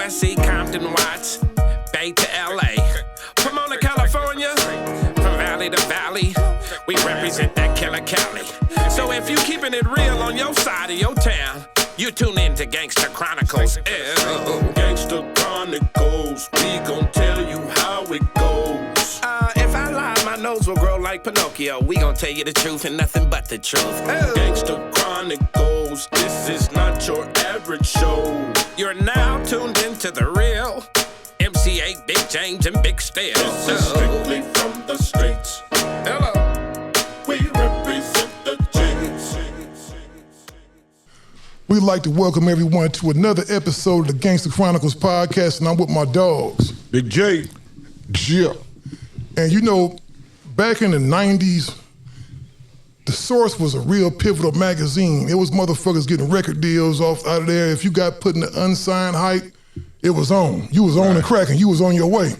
Tallahassee, Compton, Watts, Bay to LA. Pomona, California, from valley to valley, we represent that killer Cali. So if you keeping it real on your side of your town, you tune in to GANGSTER CHRONICLES. GANGSTER CHRONICLES, we gon' tell you how it goes. If I lie, my nose will grow like Pinocchio. We gon' tell you the truth and nothing but the truth. GANGSTER CHRONICLES, this is not your average show. You're now tuned into the real MC8, Big James, and Big Stairs. This is strictly from the streets. Hello. We represent the James. We'd like to welcome everyone to another episode of the GANGSTER CHRONICLES podcast, and I'm with my dogs. Big J. Yeah. And you know, back in the 90s, The Source was a real pivotal magazine. It was motherfuckers getting record deals out of there. If you got put in the unsigned hype, it was on. You was on and cracking. You was on your way.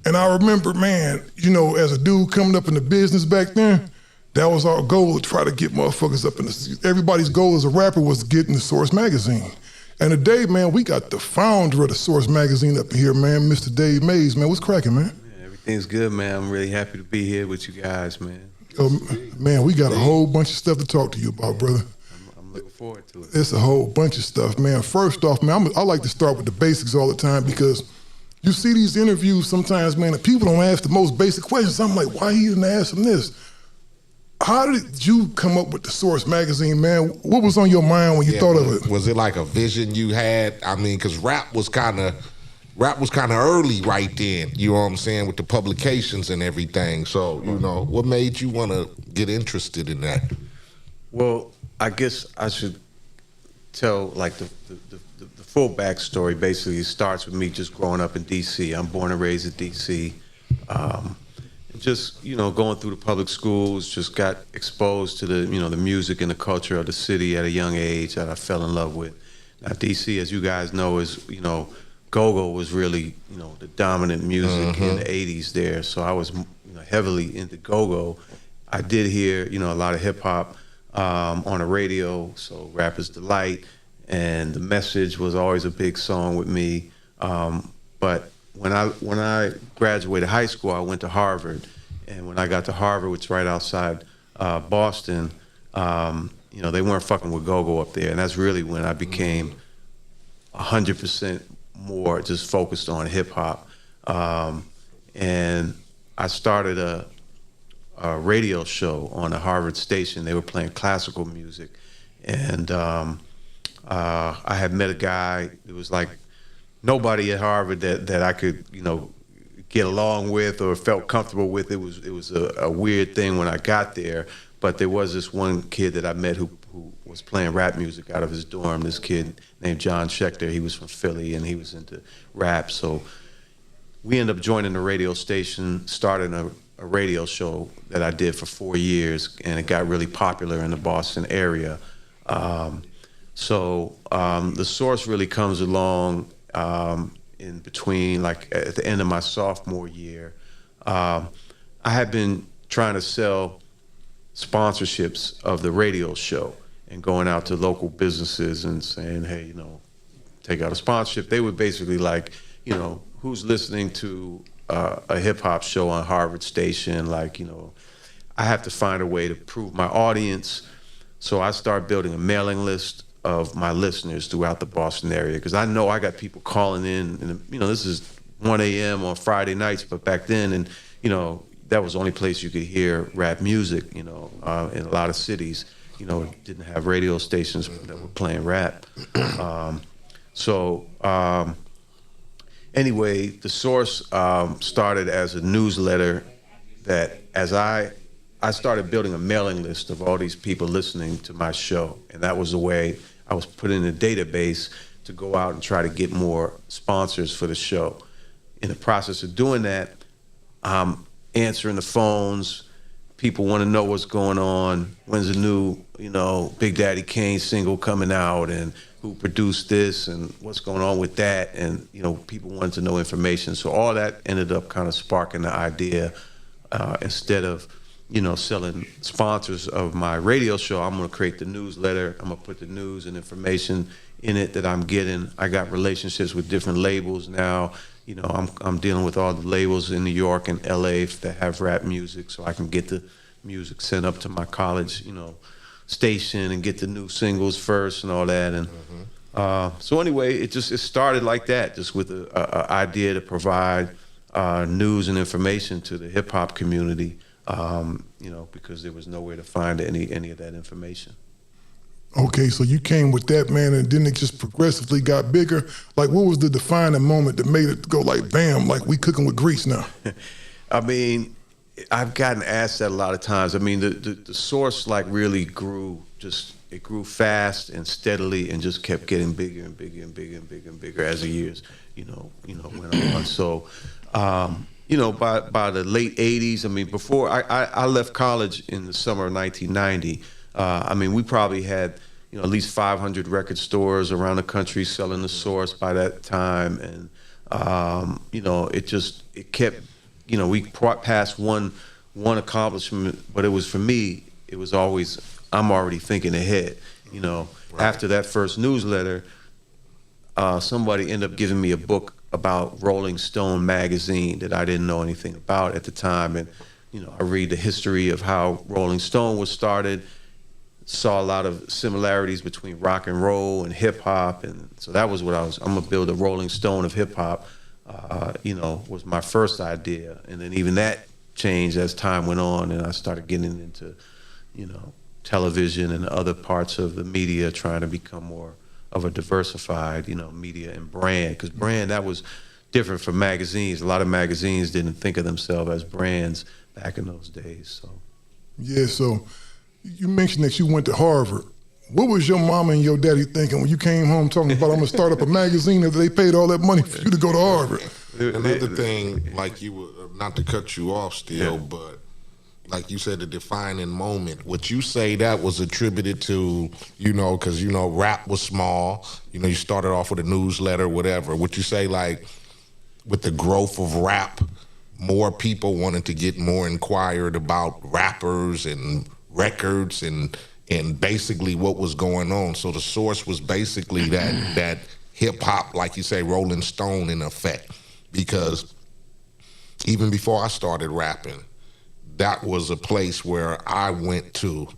And I remember, man, you know, as a dude coming up in the business back then, that was our goal, to try to get motherfuckers up in the... Everybody's goal as a rapper was getting The Source magazine. And today, man, we got the founder of The Source magazine up here, man, Mr. Dave Mays. Man, what's cracking, man? Yeah, everything's good, man. I'm really happy to be here with you guys, man. Man, we got a whole bunch of stuff to talk to you about, brother. I'm looking forward to it. It's a whole bunch of stuff, man. First off, man, I like to start with the basics all the time, because you see these interviews sometimes, man, and people don't ask the most basic questions. I'm like, why he didn't ask them this? How did you come up with The Source magazine, man? What was on your mind when you thought of it? Was it like a vision you had? I mean, because rap was kind of early right then, you know what I'm saying, with the publications and everything. So, you know, what made you want to get interested in that? Well, I guess I should tell like the full backstory. Basically, it starts with me just growing up in D.C. I'm born and raised in D.C. Just, you know, going through the public schools, just got exposed to the, you know, the music and the culture of the city at a young age that I fell in love with. Now, D.C., as you guys know, is, you know, go-go was really, you know, the dominant music in the 80s there. So I was, you know, heavily into go-go. I did hear, you know, a lot of hip-hop on the radio, so Rapper's Delight, and The Message was always a big song with me. But when I graduated high school, I went to Harvard. And when I got to Harvard, which is right outside Boston, you know, they weren't fucking with go-go up there. And that's really when I became 100% more just focused on hip-hop. And I started a radio show on a Harvard station. They were playing classical music. And I had met a guy, it was like nobody at Harvard that I could, you know, get along with or felt comfortable with. It was a weird thing when I got there, but there was this one kid that I met who was playing rap music out of his dorm, this kid named John Schechter. He was from Philly and he was into rap. So we ended up joining the radio station, starting a radio show that I did for 4 years, and it got really popular in the Boston area. So The Source really comes along in between, like at the end of my sophomore year. I had been trying to sell sponsorships of the radio show and going out to local businesses and saying, hey, you know, take out a sponsorship. They would basically like, you know, who's listening to a hip hop show on Harvard station? Like, you know, I have to find a way to prove my audience. So I started building a mailing list of my listeners throughout the Boston area, because I know I got people calling in, and you know, this is 1 a.m. on Friday nights, but back then, and you know, that was the only place you could hear rap music, you know, in a lot of cities, you know, didn't have radio stations that were playing rap. Anyway, The Source started as a newsletter that, as I started building a mailing list of all these people listening to my show, and that was the way I was put in a database to go out and try to get more sponsors for the show. In the process of doing that, I'm answering the phones. People want to know what's going on. When's the new, you know, Big Daddy Kane single coming out, and who produced this, and what's going on with that, and you know, people wanted to know information. So all that ended up kind of sparking the idea, instead of, selling sponsors of my radio show. I'm going to create the newsletter. I'm going to put the news and information in it that I'm getting. I got relationships with different labels now. I'm dealing with all the labels in New York and LA that have rap music, so I can get the music sent up to my college, station and get the new singles first and all that. And so anyway, it started like that, just with an idea to provide news and information to the hip hop community, because there was nowhere to find any of that information. Okay, so you came with that, man, and then it just progressively got bigger. Like, what was the defining moment that made it go like, bam, like we cooking with grease now? I mean, I've gotten asked that a lot of times. I mean, the source like really grew, it grew fast and steadily and just kept getting bigger and bigger and bigger and bigger and bigger as the years, went on. So, by the late 80s, I mean, before I left college in the summer of 1990, I mean, we probably had, at least 500 record stores around the country selling the source by that time. And, it kept, we passed one accomplishment, but it was, for me, it was always, I'm already thinking ahead. Right. After that first newsletter, somebody ended up giving me a book about Rolling Stone magazine that I didn't know anything about at the time. And, I read the history of how Rolling Stone was started, saw a lot of similarities between rock and roll and hip hop. And so that was what I'm gonna build a Rolling Stone of hip hop, was my first idea. And then even that changed as time went on, and I started getting into, television and other parts of the media, trying to become more of a diversified, media and brand. Because brand, that was different from magazines. A lot of magazines didn't think of themselves as brands back in those days. So. Yeah, so you mentioned that you went to Harvard. What was your mama and your daddy thinking when you came home talking about, I'm gonna start up a magazine, if they paid all that money for you to go to Harvard? Another thing, like you were, not to cut you off still, but like you said, the defining moment, would you say that was attributed to, because, rap was small, you started off with a newsletter, whatever. Would you say, like, with the growth of rap, more people wanted to get more inquired about rappers and records and basically what was going on? So the source was basically that hip-hop, like you say, Rolling Stone in effect. Because even before I started rapping, that was a place where I went to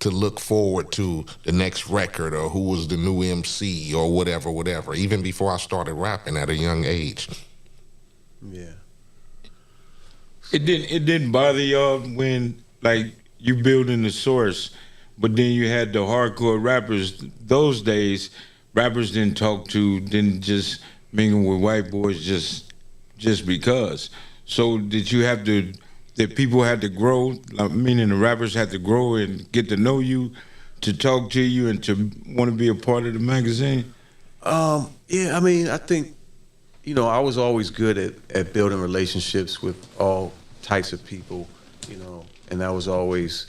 look forward to the next record or who was the new MC or whatever, even before I started rapping at a young age. Yeah. It didn't bother y'all when, like, you building the source, but then you had the hardcore rappers. Those days, rappers didn't just mingle with white boys just because. So did people had to grow, meaning the rappers had to grow and get to know you, to talk to you, and to want to be a part of the magazine? Yeah, I mean, I think, I was always good at building relationships with all types of people, and that was always,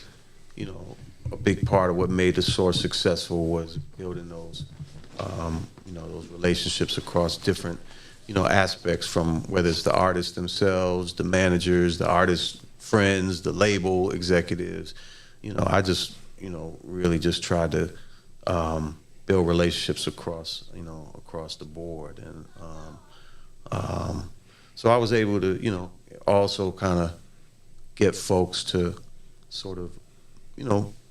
a big part of what made the source successful, was building those, those relationships across different, aspects, from whether it's the artists themselves, the managers, the artists' friends, the label executives. I just, really just tried to build relationships across, across the board. And so I was able to, also kind of get folks to sort of,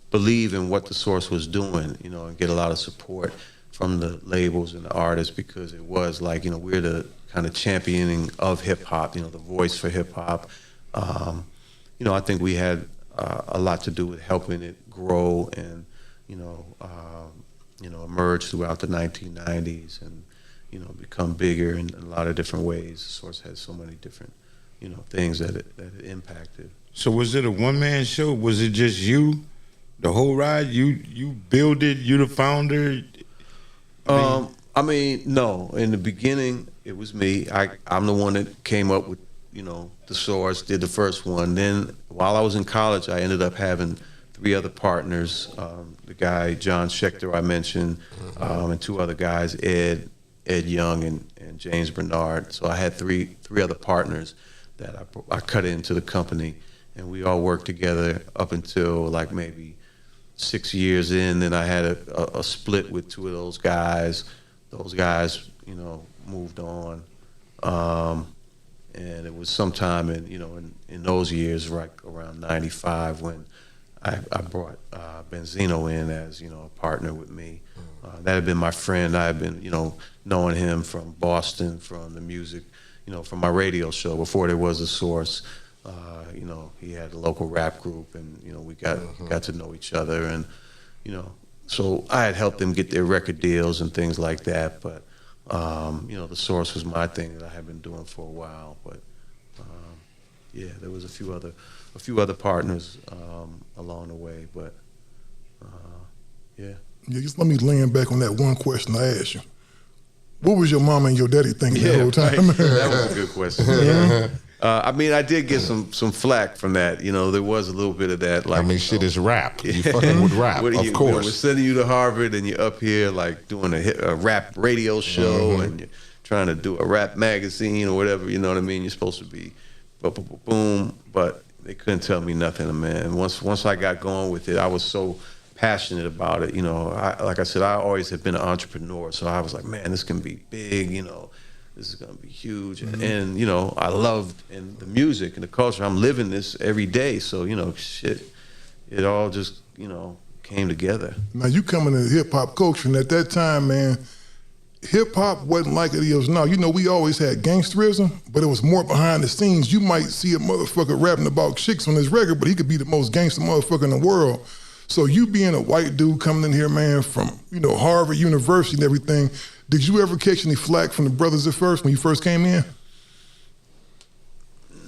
believe in what the source was doing, and get a lot of support from the labels and the artists, because it was like, we're the kind of championing of hip hop, the voice for hip hop. I think we had a lot to do with helping it grow and, emerge throughout the 1990s and, become bigger in a lot of different ways. The source has so many different, things that it impacted. So was it a one-man show? Was it just you, the whole ride? You build it, you the founder? I mean, no. In the beginning, it was me. I'm the one that came up with, the source, did the first one. Then while I was in college, I ended up having 3 other partners. The guy, John Schechter, I mentioned, and 2 other guys, Ed Young and James Bernard. So I had three other partners that I cut into the company. and we all worked together up until like maybe 6 years in. Then I had a split with two of those guys. Those guys, you know, moved on. And it was sometime in those years, like around 95, when I brought Benzino in as, you know, a partner with me. That had been my friend. I had been, you know, knowing him from Boston, from the music, you know, from my radio show before there was a Source. You know, he had a local rap group, and, you know, we got to know each other, and, you know, so I had helped them get their record deals and things like that. But you know, the Source was my thing that I had been doing for a while. But yeah, there was a few other partners along the way. But yeah. Yeah, just let me land back on that one question I asked you. What was your mama and your daddy thinking the whole time? Right. That was a good question. I mean, I did get some flack from that. You know, there was a little bit of that. Like, I mean, shit is rap. You fucking with rap, of course. You know, we're sending you to Harvard, and you're up here like doing a rap radio show, and you're trying to do a rap magazine or whatever. You know what I mean? You're supposed to be, boom. But they couldn't tell me nothing, man. Once I got going with it, I was so passionate about it. You know, like I said, I always have been an entrepreneur, so I was like, man, this can be big. You know, this is gonna be huge. And you know, I loved the music and the culture. I'm living this every day, so you know, shit, it all just, you know, came together. Now you coming into hip hop culture, and at that time, man, hip hop wasn't like it is now. You know, we always had gangsterism, but it was more behind the scenes. You might see a motherfucker rapping about chicks on his record, but he could be the most gangster motherfucker in the world. So you being a white dude coming in here, man, from, you know, Harvard University and everything, did you ever catch any flack from the brothers at first when you first came in?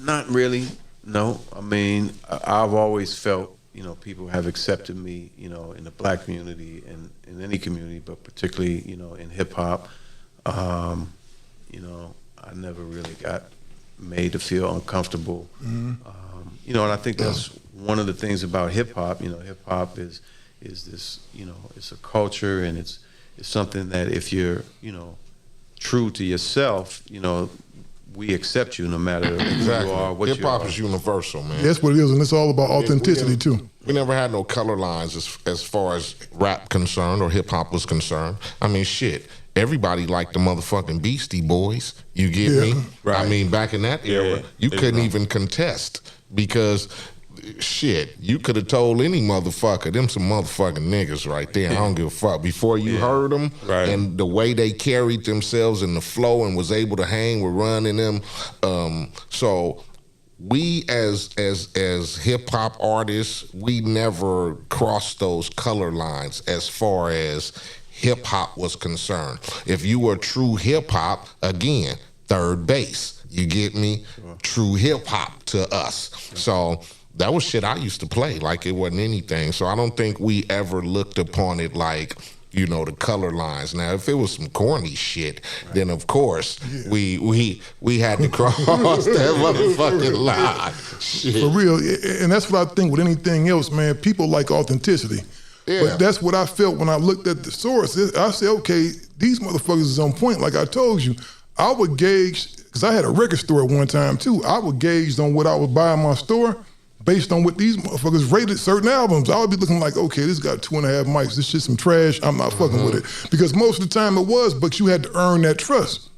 Not really, no. I mean, I've always felt, you know, people have accepted me, you know, in the black community and in any community, but particularly, you know, in hip hop. You know, I never really got made to feel uncomfortable. You know, and I think that's one of the things about hip hop. You know, hip hop is this, you know, it's a culture, and it's something that if you're, you know, true to yourself, you know, we accept you no matter who you are, what you are. Hip hop is universal, man. That's what it is, and it's all about authenticity too. We never had no color lines as far as rap concerned or hip hop was concerned. I mean, shit. Everybody liked the motherfucking Beastie Boys. You get me? Right. I mean, back in that era, you couldn't even contest because, shit, you could have told any motherfucker, them some motherfucking niggas right there. I don't give a fuck. Before you heard them and the way they carried themselves and the flow and was able to hang with Run and them. So we as hip hop artists, we never crossed those color lines as far as hip hop was concerned. If you were true hip hop, again, third base. You get me? True hip hop to us. So that was shit I used to play like it wasn't anything. So I don't think we ever looked upon it like, you know, the color lines. Now, if it was some corny shit, then of course we had to cross that motherfucking line. Shit. For real, and that's what I think with anything else, man. People like authenticity. Yeah. But that's what I felt when I looked at the Source. I said, okay, these motherfuckers is on point. Like I told you, I would gauge, because I had a record store at one time too. I would gauge on what I would buy in my store based on what these motherfuckers rated certain albums. I would be looking like, okay, this got 2.5 mics. This shit some trash. I'm not fucking with it. Because most of the time it was, but you had to earn that trust.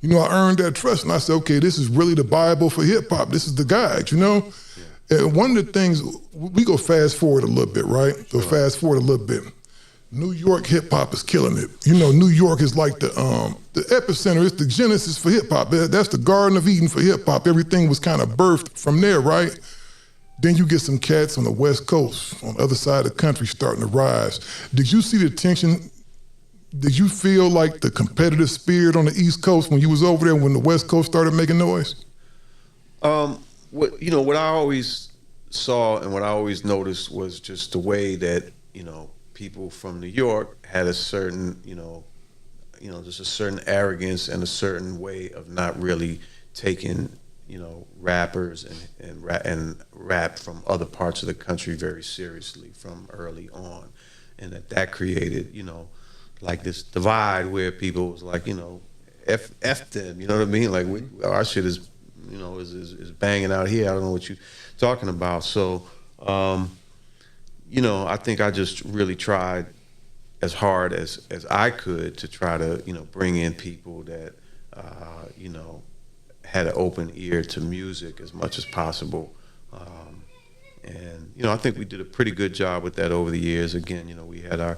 You know, I earned that trust, and I said, okay, this is really the Bible for hip hop. This is the guide, you know? And one of the things, we go fast forward a little bit, right? So fast forward a little bit. New York hip hop is killing it. You know, New York is like the epicenter. It's the genesis for hip hop. That's the Garden of Eden for hip hop. Everything was kind of birthed from there, right? Then you get some cats on the West Coast, on the other side of the country, starting to rise. Did you see the tension? Did you feel like the competitive spirit on the East Coast when you was over there when the West Coast started making noise? What I always saw and what I always noticed was just the way that, you know, people from New York had a certain, just a certain arrogance and a certain way of not really taking, you know, rappers and rap from other parts of the country very seriously from early on. And that created, you know, like this divide where people was like, you know, F them, you know what I mean? Like our shit is is banging out here. I don't know what you're talking about. So, I think I just really tried as hard as I could to try to, bring in people that, had an open ear to music as much as possible. And I think we did a pretty good job with that over the years. Again, we had our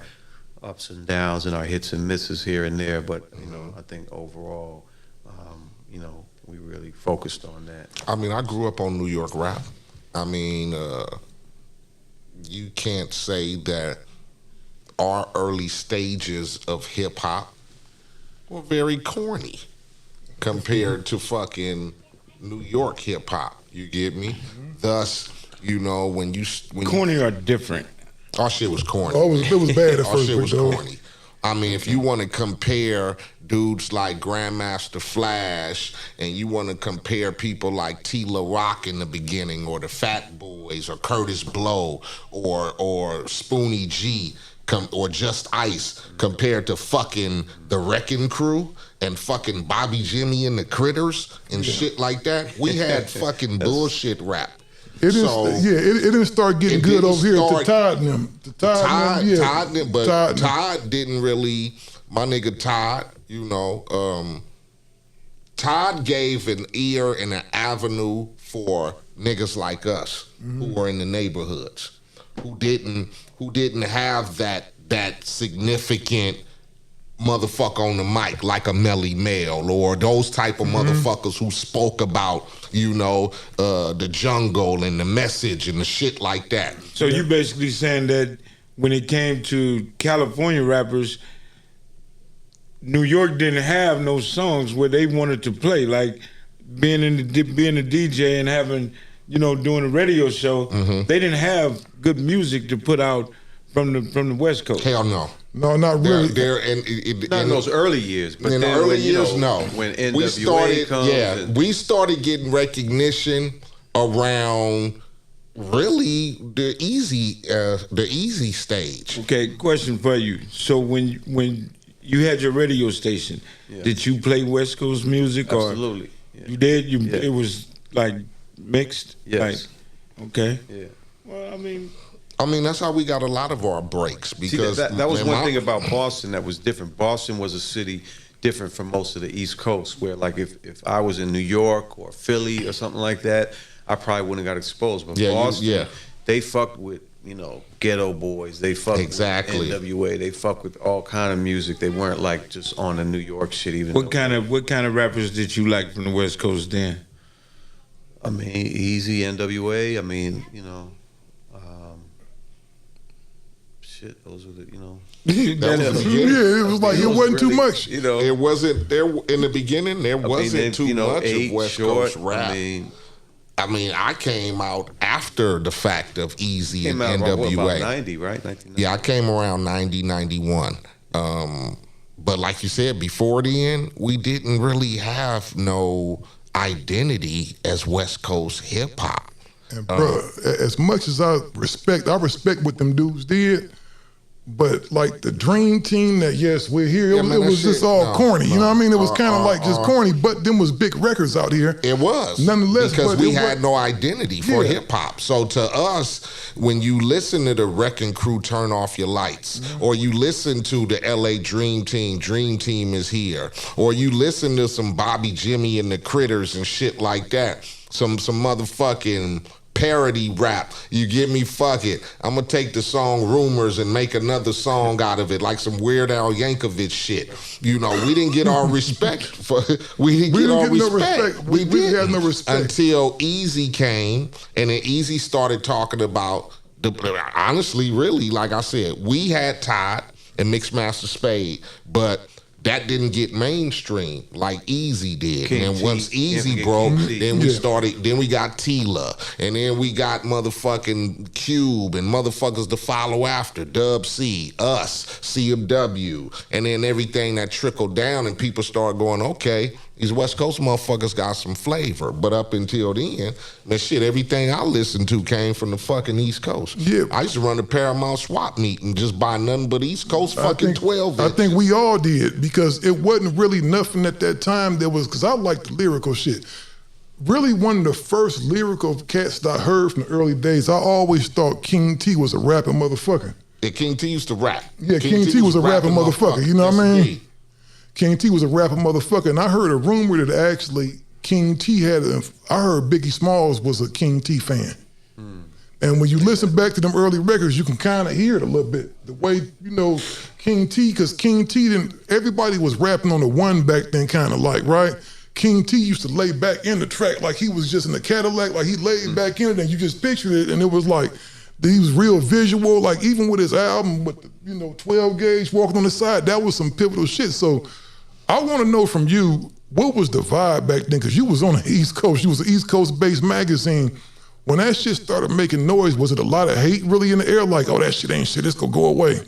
ups and downs and our hits and misses here and there, but I think overall, we really focused on that. I mean, I grew up on New York rap. I mean, you can't say that our early stages of hip hop were very corny compared to fucking New York hip hop. You get me? Thus, when corny are different. Our shit was corny. Oh, it was bad at Our first. shit was though. corny. I mean, if you want to compare dudes like Grandmaster Flash, and you want to compare people like T-La Rock in the beginning, or the Fat Boys, or Curtis Blow, or Spoonie G, or Just Ice, compared to fucking the Wrecking Crew and fucking Bobby Jimmy and the Critters and shit like that, we had fucking bullshit rap. It didn't start getting good over here to Todd and them. Todd didn't really. My nigga Todd, Todd gave an ear and an avenue for niggas like us who were in the neighborhoods, who didn't have that significant motherfucker on the mic like a Melly Mel, or those type of motherfuckers who spoke about, the jungle and the message and the shit like that. So you basically saying that when it came to California rappers, New York didn't have no songs where they wanted to play, like being a DJ and having, doing a radio show. They didn't have good music to put out from the West Coast. Hell no. No, not really. Not in those early years, but in the early years, no. When NWA we started getting recognition around really the easy stage. Okay, question for you. So when you had your radio station, did you play West Coast music? Absolutely. Or you did? It was like mixed? Yes. Like, okay. Yeah. Well, I mean, that's how we got a lot of our breaks, because that was one thing about Boston that was different. Boston was a city different from most of the East Coast, where like if I was in New York or Philly or something like that, I probably wouldn't have got exposed. But Boston, they fucked with, Ghetto Boys. They fucked with NWA. They fucked with all kind of music. They weren't like just on the New York shit. Even what kind of rappers did you like from the West Coast then? I mean, Easy, NWA. I mean, those were the, it was like it wasn't too much. It wasn't there in the beginning. There wasn't too much of West Coast rap. I mean, I came out after the fact of Easy and NWA. About 90, right? 1990. Yeah, I came around 90, 91. But like you said, before then, we didn't really have no identity as West Coast hip hop. And bro, as much as I respect what them dudes did, but like the dream team that we're here, it was just all corny. You know what I mean? It was kind of like just corny, but them was big records out here. It was. Nonetheless, because we had no identity for hip hop. So to us, when you listen to the Wrecking Crew, Turn Off Your Lights, or you listen to the LA Dream Team is here, or you listen to some Bobby Jimmy and the Critters and shit like that, some motherfucking parody rap, you get me? Fuck it, I'm gonna take the song Rumors and make another song out of it, like some Weird Al Yankovic shit. We didn't get our respect for. We didn't get our respect. We didn't have no respect until Easy came, and then Easy started talking about honestly, really, like I said, we had Todd and Mixmaster Spade, but that didn't get mainstream like Easy did. And once Easy broke, then we got Tila, and then we got motherfucking Cube and motherfuckers to follow after, Dub C, us, CMW, and then everything that trickled down, and people started going, okay, these West Coast motherfuckers got some flavor. But up until then, man, shit, everything I listened to came from the fucking East Coast. Yeah. I used to run the Paramount swap meet and just buy nothing but East Coast 12 inches. I think we all did, because it wasn't really nothing at that time that was, because I like the lyrical shit. really one of the first lyrical cats that I heard from the early days. I always thought King T was a rapping motherfucker. Yeah, King T used to rap. Yeah, King T was a rapping motherfucker. You know what I mean? King T was a rapping motherfucker, and I heard a rumor that actually King T I heard Biggie Smalls was a King T fan. And when you listen back to them early records, you can kind of hear it a little bit. The way, you know, King T, because King T everybody was rapping on the one back then, kind of like, right? King T used to lay back in the track like he was just in the Cadillac, like he laid back in it, and you just pictured it, and it was like, he was real visual, like even with his album, with the, 12 gauge walking on the side, that was some pivotal shit. So I want to know from you, what was the vibe back then? Because you was on the East Coast, you was an East Coast-based magazine. When that shit started making noise, was it a lot of hate really in the air? Like, oh, that shit ain't shit, it's gonna go away.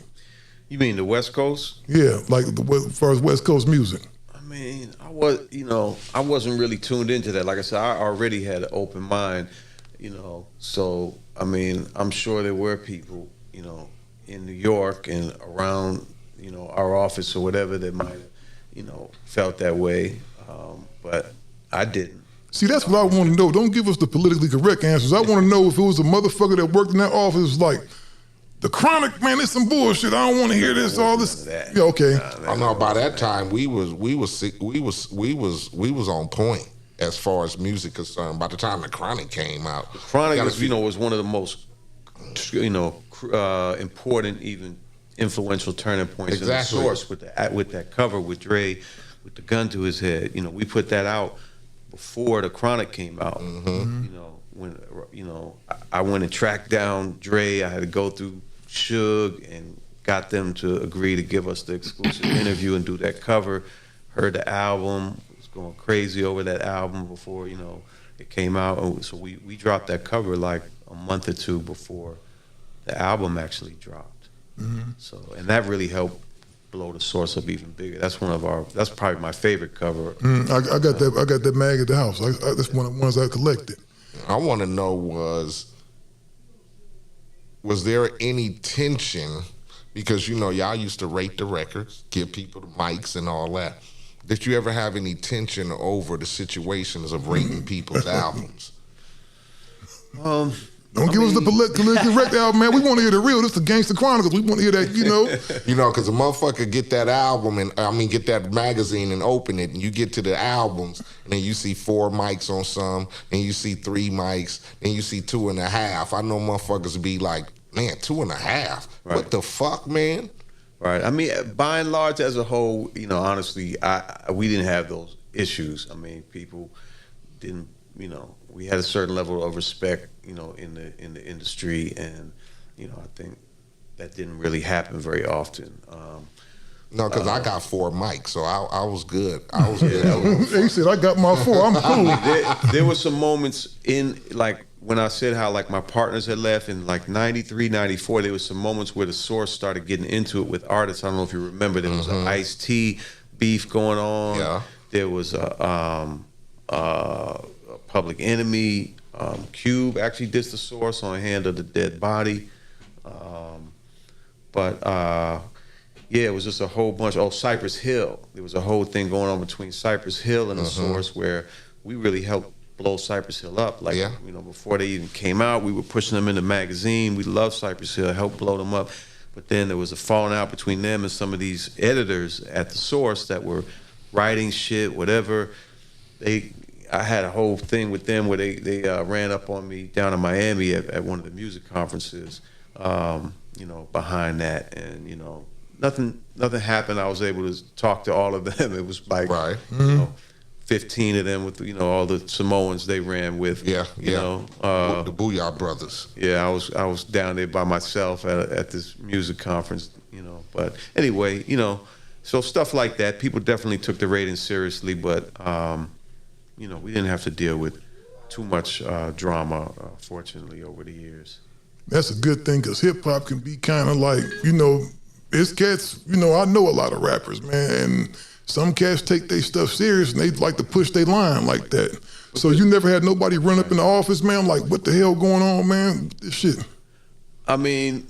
You mean the West Coast? Yeah, like as far as West Coast music. I mean, I wasn't really tuned into that. Like I said, I already had an open mind, so, I mean, I'm sure there were people, in New York and around, our office or whatever that might have, felt that way, but I didn't. See, that's what I want to know. Don't give us the politically correct answers. I want to know if it was a motherfucker that worked in that office like, the Chronic, man, it's some bullshit. I don't want to hear this, all this. Yeah, okay. I know by that time we was on point as far as music concerned. By the time the Chronic came out, the Chronic was one of the most important, even influential turning points in the Source with that cover with Dre with the gun to his head. We put that out before the Chronic came out. When I went and tracked down Dre, I had to go through Suge and got them to agree to give us the exclusive interview and do that cover. Heard the album, was going crazy over that album before it came out. So we dropped that cover like a month or two before the album actually dropped. So, and that really helped blow the Source up even bigger. That's probably my favorite cover. I got that mag at the house. That's one of the ones I collected. I want to know was there any tension, because y'all used to rate the records, give people the mics and all that. Did you ever have any tension over the situations of rating people's albums? Don't give us the politically correct album, man. We want to hear the real. This is the GANGSTER CHRONICLES. We want to hear that, because a motherfucker get that album get that magazine and open it, and you get to the albums, and then you see 4 mics on some, and you see 3 mics, and you see 2.5. I know motherfuckers be like, man, 2.5. Right. What the fuck, man? Right. I mean, by and large, as a whole, honestly, we didn't have those issues. I mean, people didn't, we had a certain level of respect, in the industry, and I think that didn't really happen very often. No, because I got 4 mics, so I was good. I was good. He said, I got my 4. I'm cool. There were some moments in, like, when I said how, like, my partners had left in, like, 93, 94, there was some moments where the Source started getting into it with artists. I don't know if you remember. There was an Ice-T beef going on. Yeah. There was a Public Enemy. Cube actually dissed the Source on Hand of the Dead Body. Yeah, it was just a whole bunch. Cypress Hill. There was a whole thing going on between Cypress Hill and the Source where we really helped blow Cypress Hill up. Like, before they even came out, we were pushing them in the magazine. We loved Cypress Hill, helped blow them up. But then there was a falling out between them and some of these editors at the Source that were writing shit, whatever. I had a whole thing with them where they ran up on me down in Miami at one of the music conferences, behind that, and nothing happened. I was able to talk to all of them. It was like 15 of them with all the Samoans they ran with. The Booyah Brothers. Yeah, I was down there by myself at this music conference. But anyway, so stuff like that. People definitely took the ratings seriously, but. We didn't have to deal with too much drama, fortunately, over the years. That's a good thing, because hip-hop can be kind of like, it's cats, I know a lot of rappers, man, and some cats take their stuff serious, and they like to push their line like that. So you never had nobody run up in the office, man, like, what the hell going on, man? This shit. I mean...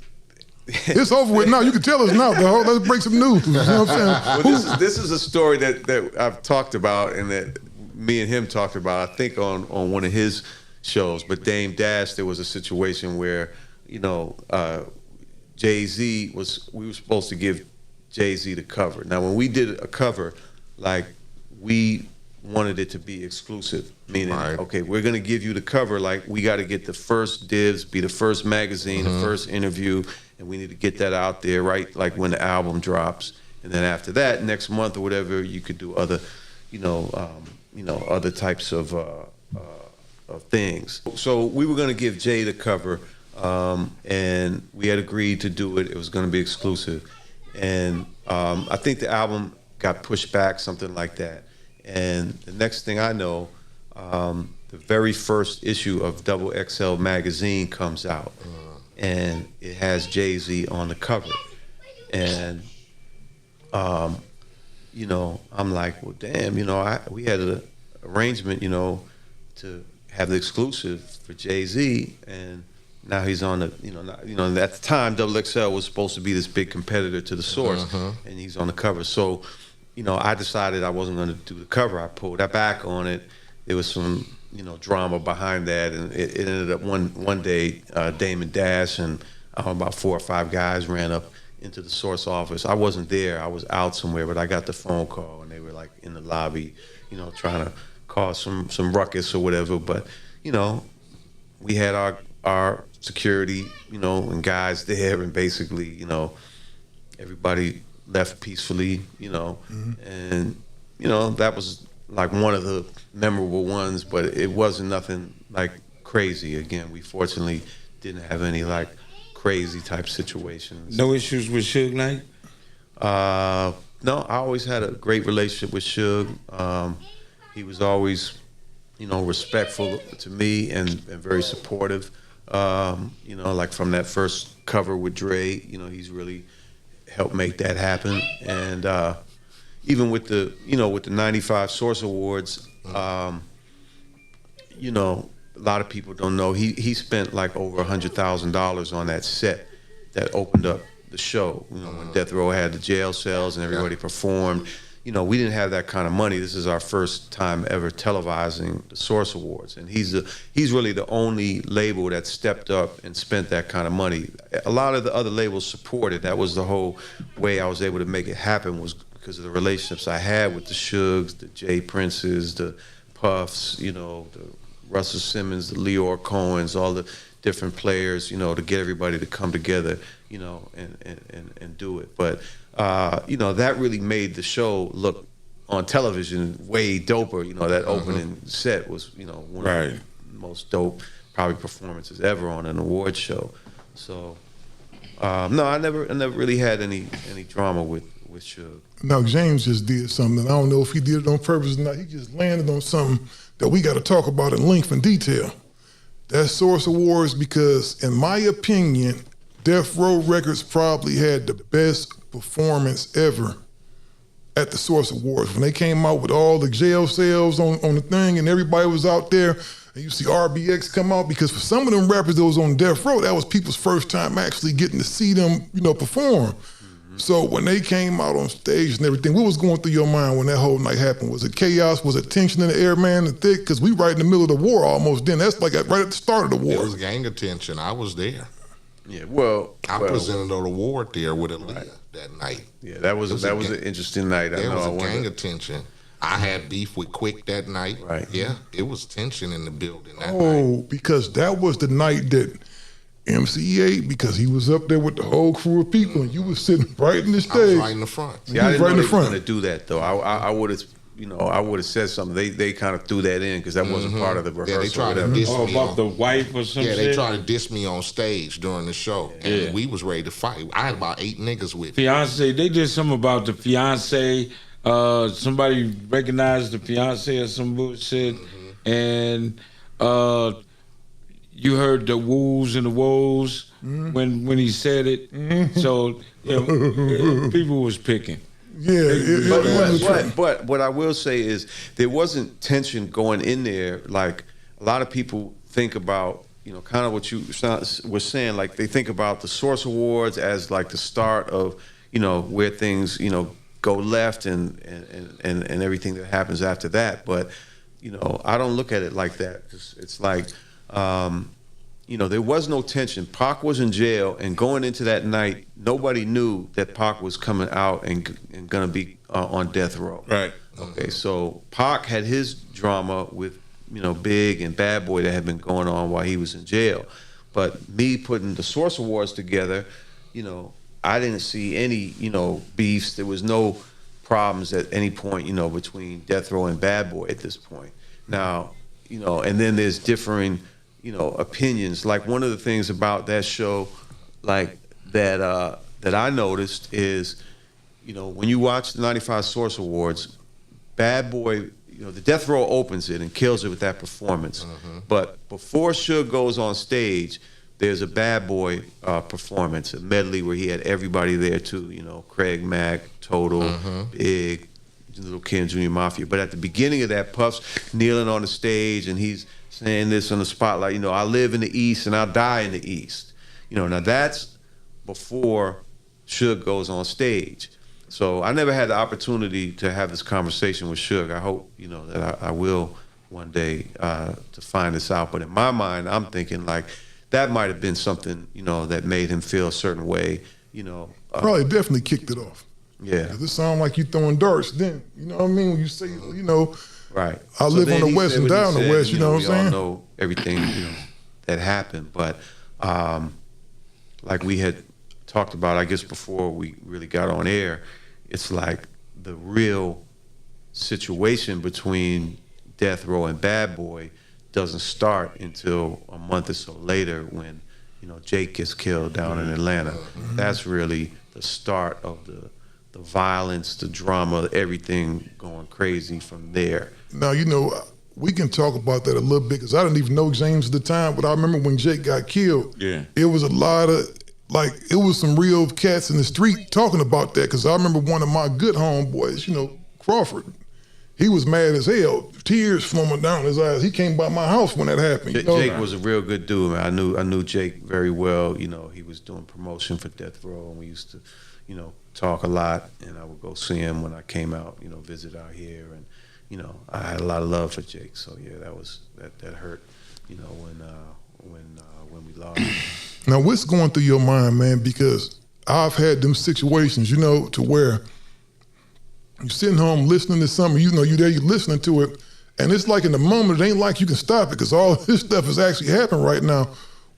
It's over with now. You can tell us now, dog. Let's break some news. You know what I'm saying? Well, this is a story that I've talked about and that me and him talked about, I think on one of his shows, but Dame Dash, there was a situation where, you know, Jay-Z we were supposed to give Jay-Z the cover. Now, when we did a cover, like, we wanted it to be exclusive, meaning, okay, we're gonna give you the cover, like, we gotta get the first dibs, be the first magazine, the first interview, and we need to get that out there, right, like when the album drops. And then after that, next month or whatever, you could do other, other types of things. So we were gonna give Jay the cover, and we had agreed to do it. It was gonna be exclusive. And I think the album got pushed back, something like that. And the next thing I know, the very first issue of Double XL magazine comes out, and it has Jay-Z on the cover. And, you know, I'm like, well, damn, you know, we had an arrangement, you know, to have the exclusive for Jay-Z, and now he's on the, at the time, Double XL was supposed to be this big competitor to the Source, and he's on the cover. So, you know, I decided I wasn't going to do the cover. I pulled that back on it. There was some, you know, drama behind that, and it ended up one day, Damon Dash and about 4 or 5 guys ran up into the Source office. I wasn't there. I was out somewhere, but I got the phone call, and they were like in the lobby, you know, trying to cause some ruckus or whatever. But, you know, we had our security, you know, and guys there, and basically, you know, everybody left peacefully, you know, and, you know, that was like one of the memorable ones, but it wasn't nothing like crazy. Again, we fortunately didn't have any like crazy type situations. No issues with Suge Knight? No, I always had a great relationship with Suge. He was always, you know, respectful to me and very supportive. You know, like from that first cover with Dre, you know, he's really helped make that happen. And even with the, you know, with the 95 Source Awards, you know, a lot of people don't know, he spent like over $100,000 on that set that opened up the show. You know, when Death Row had the jail cells and everybody performed. You know, we didn't have that kind of money. This is our first time ever televising the Source Awards, and he's really the only label that stepped up and spent that kind of money. A lot of the other labels supported. That was the whole way I was able to make it happen, was because of the relationships I had with the Suges, the Jay Princes, the Puffs, you know, the Russell Simmons, the Leor Cohens, all the different players, you know, to get everybody to come together, you know, and do it. But you know, that really made the show look on television way doper. You know, that opening set was, you know, one of the most dope probably performances ever on an award show. So no, I never really had any drama with Suge. Now James just did something. I don't know if he did it on purpose or not. He just landed on something that we got to talk about in length and detail. That's Source Awards, because in my opinion, Death Row Records probably had the best performance ever at the Source Awards. When they came out with all the jail cells on the thing and everybody was out there, and you see RBX come out, because for some of them rappers that was on Death Row, that was people's first time actually getting to see them, you know, perform. So when they came out on stage and everything, what was going through your mind when that whole night happened? Was it chaos? Was it tension in the air, man, and thick? Because we right in the middle of the war almost then. That's like right at the start of the war. It was gang attention. I was there. Yeah, well, I presented an award there with Aaliyah that night. Yeah, that was an interesting night. There was a gang attention. I had beef with Quick that night. Right. Yeah, it was tension in the building that night. Oh, because that was the night that MC8, because he was up there with the whole crew of people, and you was sitting right in the stage. I was right in the front. Yeah, I didn't know they were going to do that though. I would have, you know, I would have said something. They kind of threw that in because that wasn't part of the rehearsal. Yeah, they tried to diss me about the wife or something. Yeah, they tried to diss me on stage during the show, and we was ready to fight. I had about 8 niggas with me. Fiance, they did something about the fiance. Somebody recognized the fiance or some bullshit, and you heard the woos and the woes when he said it. So you know, people was picking. Yeah, but what I will say is there wasn't tension going in there. Like a lot of people think about, you know, kind of what you were saying. Like they think about the Source Awards as like the start of, you know, where things, you know, go left and everything that happens after that. But I don't look at it like that. It's like, there was no tension. Pac was in jail, and going into that night, nobody knew that Pac was coming out and going to be on death row. Right. Okay, so Pac had his drama with, Big and Bad Boy that had been going on while he was in jail. But me putting the Source Awards together, I didn't see any, beefs. There was no problems at any point, between Death Row and Bad Boy at this point. Now, and then there's differing, opinions. Like one of the things about that show, like that I noticed is, when you watch the '95 Source Awards, Bad Boy, the Death Row opens it and kills it with that performance. But before Suge goes on stage, there's a Bad Boy performance, a medley where he had everybody there too. Craig Mack, Total, Big, Little Kim, Junior Mafia. But at the beginning of that, Puff's kneeling on the stage and he's saying this on the spotlight. I live in the East and I'll die in the East. Now that's before Suge goes on stage. So I never had the opportunity to have this conversation with Suge. I hope, that I will one day to find this out. But in my mind, I'm thinking like that might have been something, that made him feel a certain way, Probably definitely kicked it off. Yeah. This sound like you throwing darts then. You know what I mean? When you say, right. I live on the West and die on the West, you know what I'm saying? We all know everything, that happened. But like we had talked about, I guess before we really got on air, it's like the real situation between Death Row and Bad Boy doesn't start until a month or so later when, Jake gets killed down in Atlanta. That's really the start of the violence, the drama, everything going crazy from there. Now, we can talk about that a little bit because I didn't even know James at the time, but I remember when Jake got killed, it was a lot of, it was some real cats in the street talking about that because I remember one of my good homeboys, Crawford, he was mad as hell, tears flowing down his eyes. He came by my house when that happened. Jake was a real good dude, man. I knew Jake very well. He was doing promotion for Death Row, and we used to, talk a lot. And I would go see him when I came out, visit out here, and I had a lot of love for Jake. So yeah, that hurt, when we lost. Now, what's going through your mind, man? Because I've had them situations, to where you're sitting home listening to something, you're there, you're listening to it, and it's like in the moment, it ain't like you can stop it because all this stuff is actually happening right now.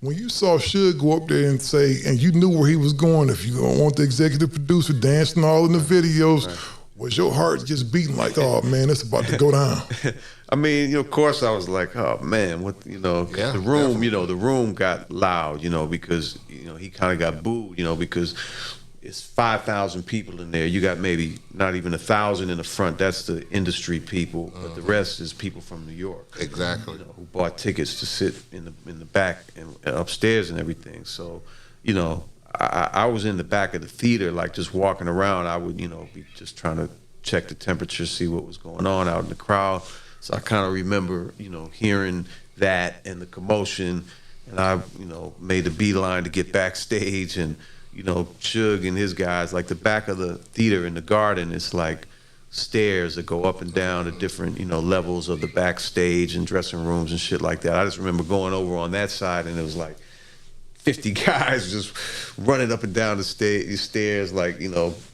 When you saw Suge go up there and say, and you knew where he was going, if you don't want the executive producer dancing all in the videos, was your heart just beating like, oh man, it's about to go down? I mean, of course I was like, oh man, what, the room, the room got loud, because, he kind of got booed, because it's 5,000 people in there. You got maybe not even 1,000 in the front. That's the industry people, but the rest is people from New York. Exactly. Who bought tickets to sit in the back and upstairs and everything. So, I was in the back of the theater, like just walking around. I would, be just trying to check the temperature, see what was going on out in the crowd. So I kind of remember, hearing that and the commotion, and I, made the beeline to get backstage, and Suge and his guys, like the back of the theater in the garden, it's like stairs that go up and down to different, levels of the backstage and dressing rooms and shit like that. I just remember going over on that side, and it was like 50 guys just running up and down the stairs, like,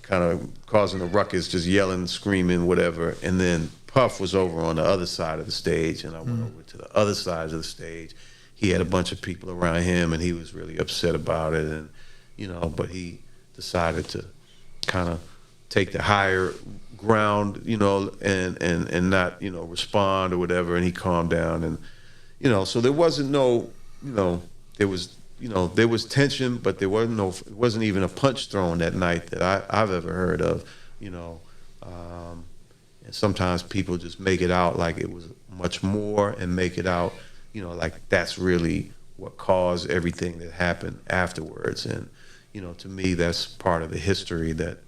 kind of causing a ruckus, just yelling, screaming, whatever. And then Puff was over on the other side of the stage, and I went over to the other side of the stage. He had a bunch of people around him, and he was really upset about it. And but he decided to kind of take the higher ground, and not, respond or whatever. And he calmed down, and, so there wasn't no, there was tension, but it wasn't even a punch thrown that night that I've ever heard of, and sometimes people just make it out like it was much more and make it out, like that's really what caused everything that happened afterwards. And, to me, that's part of the history that,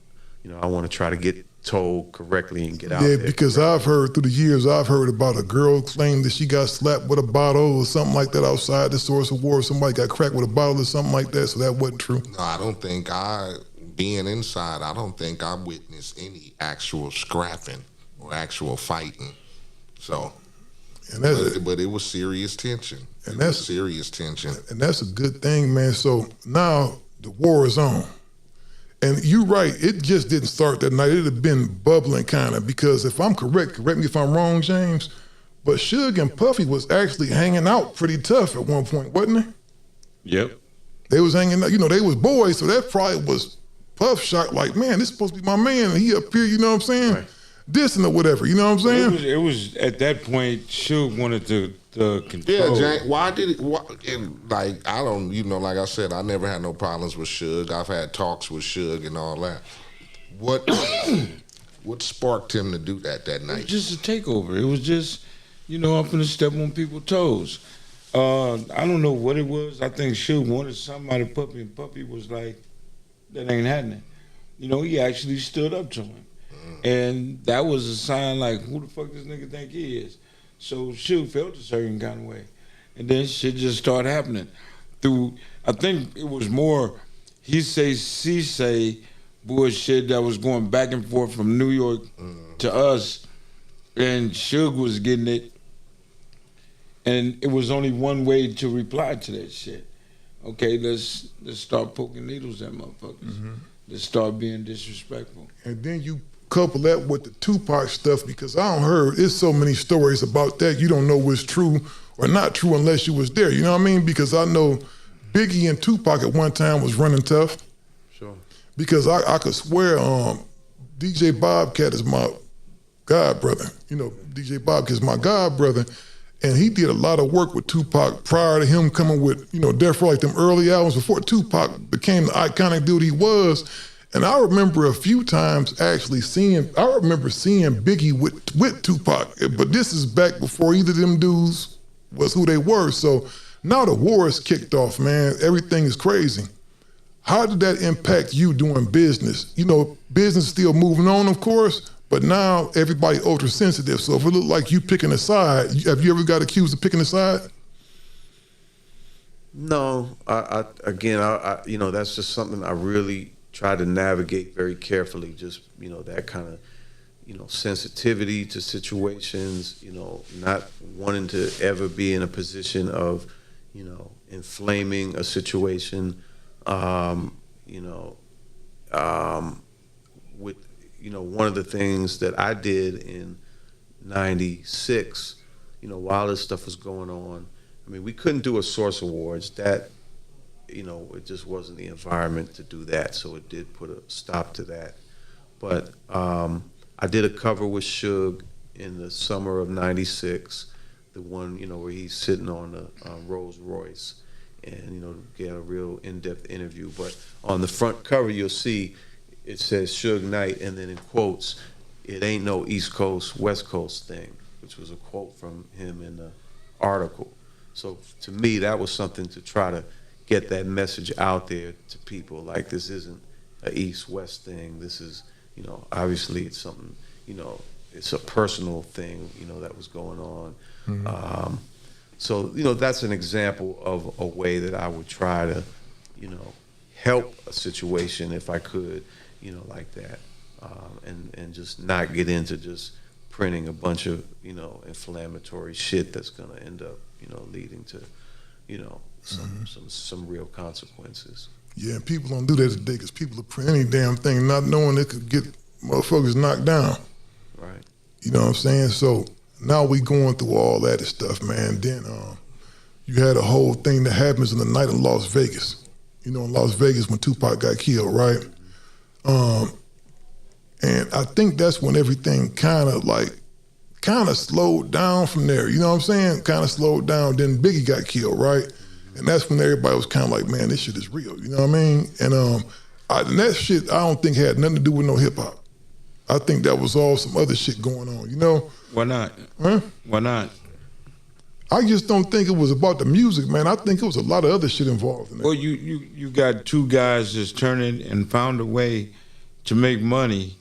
I want to try to get told correctly and get out there. Yeah, because correctly. I've heard through the years, about a girl claimed that she got slapped with a bottle or something like that outside the Source Award. Somebody got cracked with a bottle or something like that, so that wasn't true. No, I don't think being inside, I don't think I witnessed any actual scrapping or actual fighting. So But it was serious tension. And that's serious tension. And that's a good thing, man. So now the war is on. And you're right, it just didn't start that night. It'd have been bubbling kind of, because if I'm correct me if I'm wrong, James, but Suge and Puffy was actually hanging out pretty tough at one point, wasn't they? Yep. They was hanging out, they was boys, so that probably was Puff shocked, like, man, this is supposed to be my man, and he up here, you know what I'm saying? Right. Dissing or whatever, you know what I'm saying? It was at that point, Suge wanted to control. Yeah, Jane, why did it, like, I don't, like I said, I never had no problems with Suge. I've had talks with Suge and all that. What sparked him to do that night? It was just a takeover. It was just, I'm finna step on people's toes. I don't know what it was. I think Suge wanted somebody Puppy, and Puppy was like, that ain't happening. He actually stood up to him. And that was a sign like, who the fuck this nigga think he is? So Suge felt a certain kind of way. And then shit just started happening. I think it was more he say, she say bullshit that was going back and forth from New York to us. And Suge was getting it. And it was only one way to reply to that shit. Okay, let's start poking needles at motherfuckers. Mm-hmm. Let's start being disrespectful. And then you couple that with the Tupac stuff, because I don't heard, there's so many stories about that, you don't know what's true or not true unless you was there, you know what I mean? Because I know Biggie and Tupac at one time was running tough. Sure. Because I could swear DJ Bobcat is my god brother. DJ Bobcat is my god brother. And he did a lot of work with Tupac prior to him coming with, Death Row, like them early albums before Tupac became the iconic dude he was. And I remember a few times actually seeing Biggie with Tupac, but this is back before either of them dudes was who they were. So now the war is kicked off, man. Everything is crazy. How did that impact you doing business? Business is still moving on, of course, but now everybody ultra sensitive. So if it look like you picking a side, have you ever got accused of picking a side? No, again, that's just something I really try to navigate very carefully. Just that kind of sensitivity to situations. Not wanting to ever be in a position of inflaming a situation. With one of the things that I did in '96, while this stuff was going on, I mean, we couldn't do a Source Awards. That, it just wasn't the environment to do that, so it did put a stop to that. But I did a cover with Suge in the summer of '96, the one, where he's sitting on the Rolls Royce, and, get a real in-depth interview. But on the front cover, you'll see it says Suge Knight, and then in quotes, it ain't no East Coast, West Coast thing, which was a quote from him in the article. So to me, that was something to try to get that message out there to people. Like, this isn't an East-West thing. This is, obviously it's something, it's a personal thing, that was going on. Mm-hmm. So, that's an example of a way that I would try to, help a situation if I could, like that, and just not get into just printing a bunch of, inflammatory shit that's gonna end up, leading to, some real consequences. Yeah, and people don't do that today because people are printing any damn thing not knowing they could get motherfuckers knocked down. Right. You know what I'm saying? So now we going through all that stuff, man. Then you had a whole thing that happens in the night in Las Vegas. In Las Vegas when Tupac got killed, right? And I think that's when everything kind of slowed down from there. You know what I'm saying? Kind of slowed down. Then Biggie got killed, right? And that's when everybody was kind of like, man, this shit is real. You know what I mean? And and that shit I don't think had nothing to do with no hip hop. I think that was all some other shit going on. Why not? Huh? Why not? I just don't think it was about the music, man. I think it was a lot of other shit involved in that. Well, you got two guys just turning and found a way to make money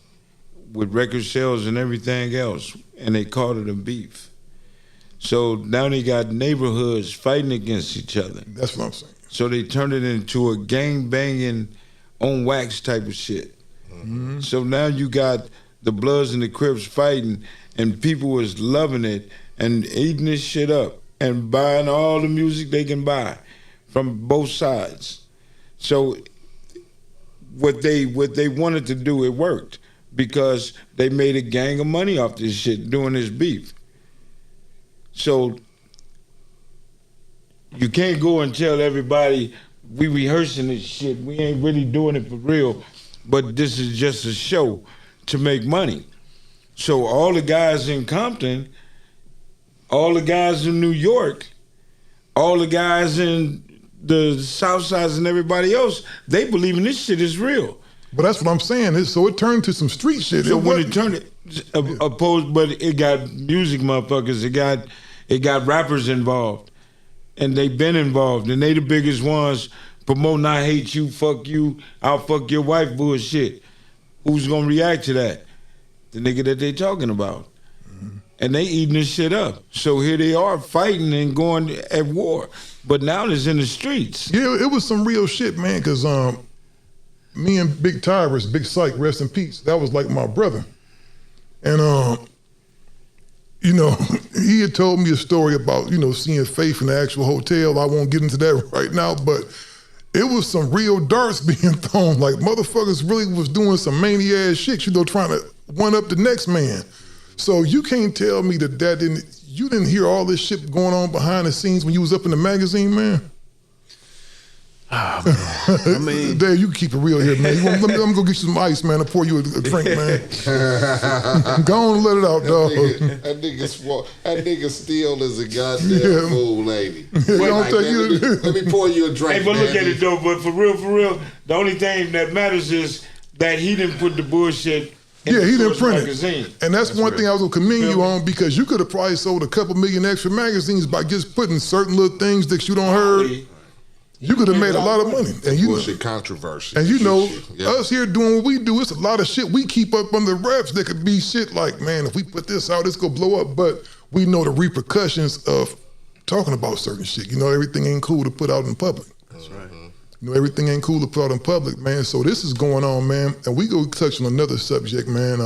with record sales and everything else, and they called it a beef. So now they got neighborhoods fighting against each other. That's what I'm saying. So they turned it into a gang banging on wax type of shit. Mm-hmm. So now you got the Bloods and the Crips fighting, and people was loving it and eating this shit up and buying all the music they can buy from both sides. So what they wanted to do, it worked, because they made a gang of money off this shit doing this beef. So you can't go and tell everybody we rehearsing this shit. We ain't really doing it for real, but this is just a show to make money. So all the guys in Compton, all the guys in New York, all the guys in the South Sides and everybody else, they believe in this shit is real. But that's what I'm saying. So it turned to some street shit. So when it turned opposed, but it got music motherfuckers, it got rappers involved. And they been involved, and they the biggest ones promoting I hate you, fuck you, I'll fuck your wife bullshit. Who's gonna react to that? The nigga that they talking about. And they eating this shit up. So here they are fighting and going at war. But now it's in the streets. Yeah, it was some real shit, man, because me and Big Tyrus, Big Psych, rest in peace, that was like my brother. And you know, he had told me a story about, you know, seeing Faith in the actual hotel. I won't get into that right now, but it was some real darts being thrown. Like, motherfuckers really was doing some mania-ass shit, you know, trying to one-up the next man. So you can't tell me that you didn't hear all this shit going on behind the scenes when you was up in the magazine, man? Oh, man. I mean, Dave, you can keep it real here, man. Let me go get you some ice, man. I'll pour you a drink, man. Go on and let it out, dog. That nigga still is a goddamn fool, lady. Let me pour you a drink. Hey, but look at it though. But for real, the only thing that matters is that he didn't put the bullshit. Yeah, he didn't print magazine. it. And that's one thing I was gonna commend you on, because you could have probably sold a couple million extra magazines by just putting certain little things that you don't heard. You could have made a lot of money. And you bullshit controversy. And you know, us here doing what we do, it's a lot of shit we keep up under wraps that could be shit like, man, if we put this out, it's gonna blow up. But we know the repercussions of talking about certain shit. You know, everything ain't cool to put out in public. That's right. You know, everything ain't cool to put out in public, man. So this is going on, man. And we go touch on another subject, man.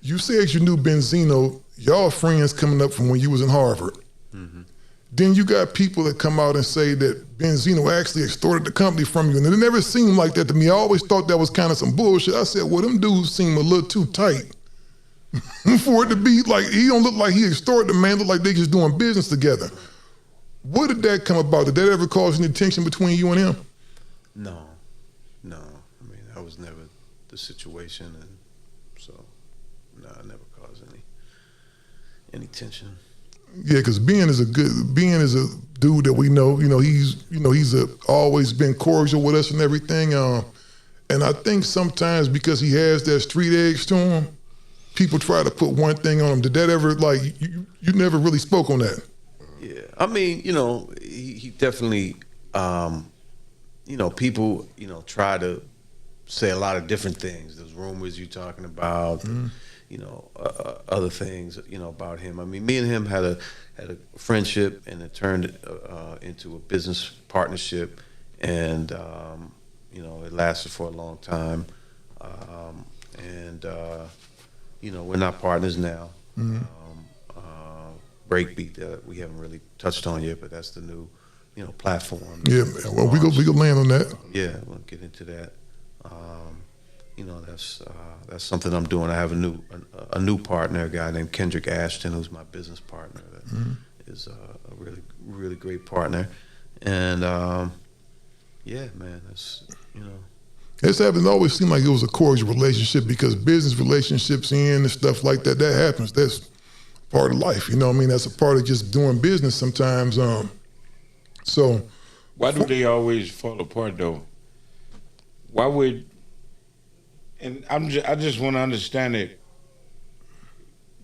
You said you knew Benzino, y'all friends coming up from when you was in Harvard. Mm-hmm. Then you got people that come out and say that Benzino actually extorted the company from you. And it never seemed like that to me. I always thought that was kind of some bullshit. I said, well, them dudes seem a little too tight for it to be like, he don't look like he extorted the man, look like they just doing business together. What did that come about? Did that ever cause any tension between you and him? No. I mean, that was never the situation. And so, no, it never caused any tension. Yeah, because Ben is a dude that we know. He's always been cordial with us and everything. And I think sometimes because he has that street edge to him, people try to put one thing on him. Did that ever you never really spoke on that? Yeah, I mean, he definitely, people, try to say a lot of different things. Those rumors you're talking about. Mm-hmm. Other things, about him. I mean, me and him had a friendship, and it turned into a business partnership, and it lasted for a long time. We're not partners now. Mm-hmm. Breakbeat that we haven't really touched on yet, but that's the new, platform. Yeah, well, we go land on that. Yeah, we'll get into that. That's something I'm doing. I have a new partner, a guy named Kendrick Ashton, who's my business partner. That mm-hmm. is a really, really great partner. And yeah, man, that's It's always seemed like it was a cordial relationship, because business relationships and stuff like that happens. That's part of life, I mean? That's a part of just doing business sometimes. So why do they always fall apart though? Why would? And I just want to understand it.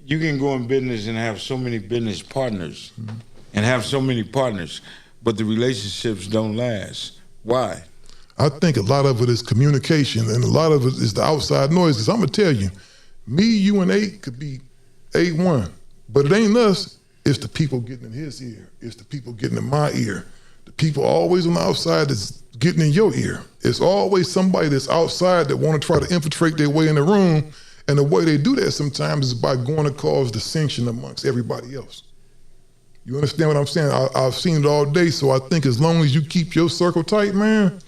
You can go in business and have so many business partners, mm-hmm. and have so many partners, but the relationships don't last. Why? I think a lot of it is communication, and a lot of it is the outside noise. Because I'm gonna tell you, me, you, and A could be A1, but it ain't us. It's the people getting in his ear. It's the people getting in my ear. The people always on the outside that's getting in your ear. It's always somebody that's outside that want to try to infiltrate their way in the room, And the way they do that sometimes is by going to cause dissension amongst everybody else. You understand what I'm saying? I've seen it all day, so I think as long as you keep your circle tight, man,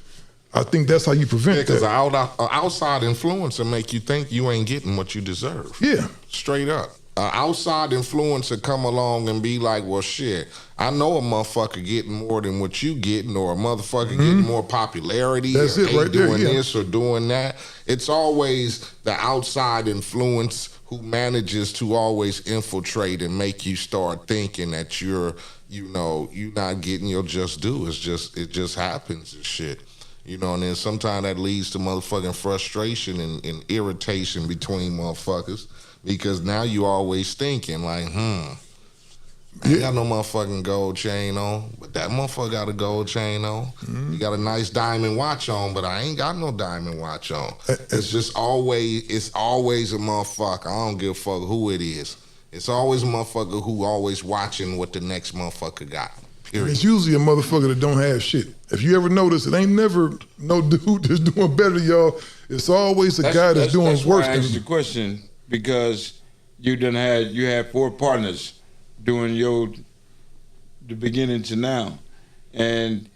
I think that's how you prevent that. Because an outside influencer make you think you ain't getting what you deserve. Yeah. Straight up. An outside influencer come along and be like, well, shit, I know a motherfucker getting more than what you getting, or a motherfucker getting more popularity, That's or it they right there, doing yeah. this or doing that. It's always the outside influence who manages to always infiltrate and make you start thinking that you're not getting your just due. It just happens and shit. You know, and then sometimes that leads to motherfucking frustration and irritation between motherfuckers, because now you always thinking like, I ain't got no motherfucking gold chain on, but that motherfucker got a gold chain on. You got a nice diamond watch on, but I ain't got no diamond watch on. It's always a motherfucker. I don't give a fuck who it is. It's always a motherfucker who always watching what the next motherfucker got. Period. It's usually a motherfucker that don't have shit. If you ever notice, it ain't never no dude that's doing better than y'all. It's always a guy that's doing worse. worse I asked than the question because you had 4 partners doing the beginning to now, and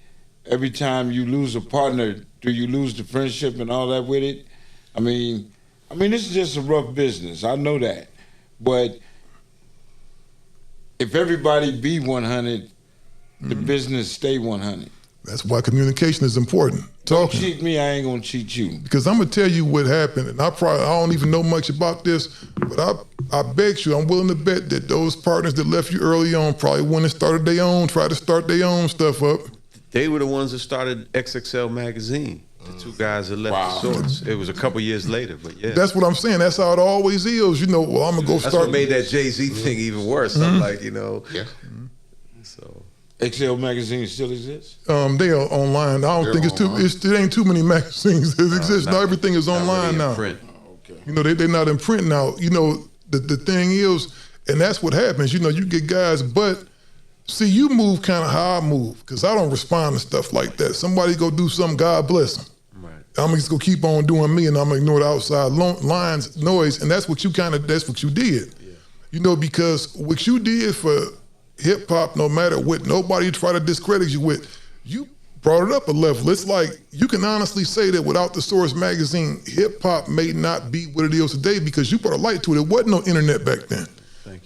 every time you lose a partner, do you lose the friendship and all that with it? I mean, this is just a rough business. I know that, but if everybody be 100. The business stay 100. That's why communication is important. Don't cheat me, I ain't gonna cheat you. Because I'm gonna tell you what happened, and I don't even know much about this, but I bet you, I'm willing to bet that those partners that left you early on probably went and tried to start their own stuff up. They were the ones that started XXL magazine. The 2 guys that left the Source. It was a couple years later, but yeah. That's what I'm saying. That's how it always is. You know, well, I'm gonna go That's start. what made that Jay-Z thing even worse. I'm like, Yeah. So XL magazine still exists? They are online. I don't think it's too. It ain't too many magazines that exist now. Everything is online now. Print. Okay. You know, they're not in print now. You know, the thing is, and that's what happens. You know, you get guys, but see, you move kind of how I move, because I don't respond to stuff like that. Somebody go do something, God bless them. Right. I'm just gonna keep on doing me, and I'm gonna ignore the outside lines noise, and that's what you did. Yeah. You know, because what you did for hip hop, no matter what nobody try to discredit you with, you brought it up a level. It's like you can honestly say that without the Source magazine, hip hop may not be what it is today, because you brought a light to it. There wasn't no internet back then.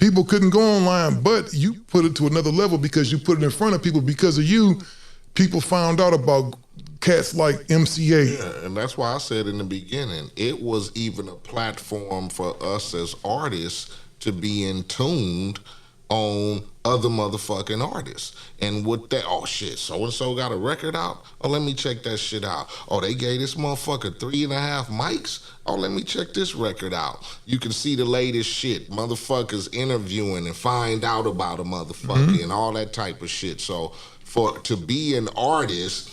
People couldn't go online, but you put it to another level because you put it in front of people. Because of you, people found out about cats like MCA. Yeah, and that's why I said in the beginning, it was even a platform for us as artists to be in tuned on other motherfucking artists. And with that, oh shit, so-and-so got a record out? Oh, let me check that shit out. Oh, they gave this motherfucker 3.5 mics? Oh, let me check this record out. You can see the latest shit, motherfuckers interviewing and find out about a motherfucker and all that type of shit. So to be an artist,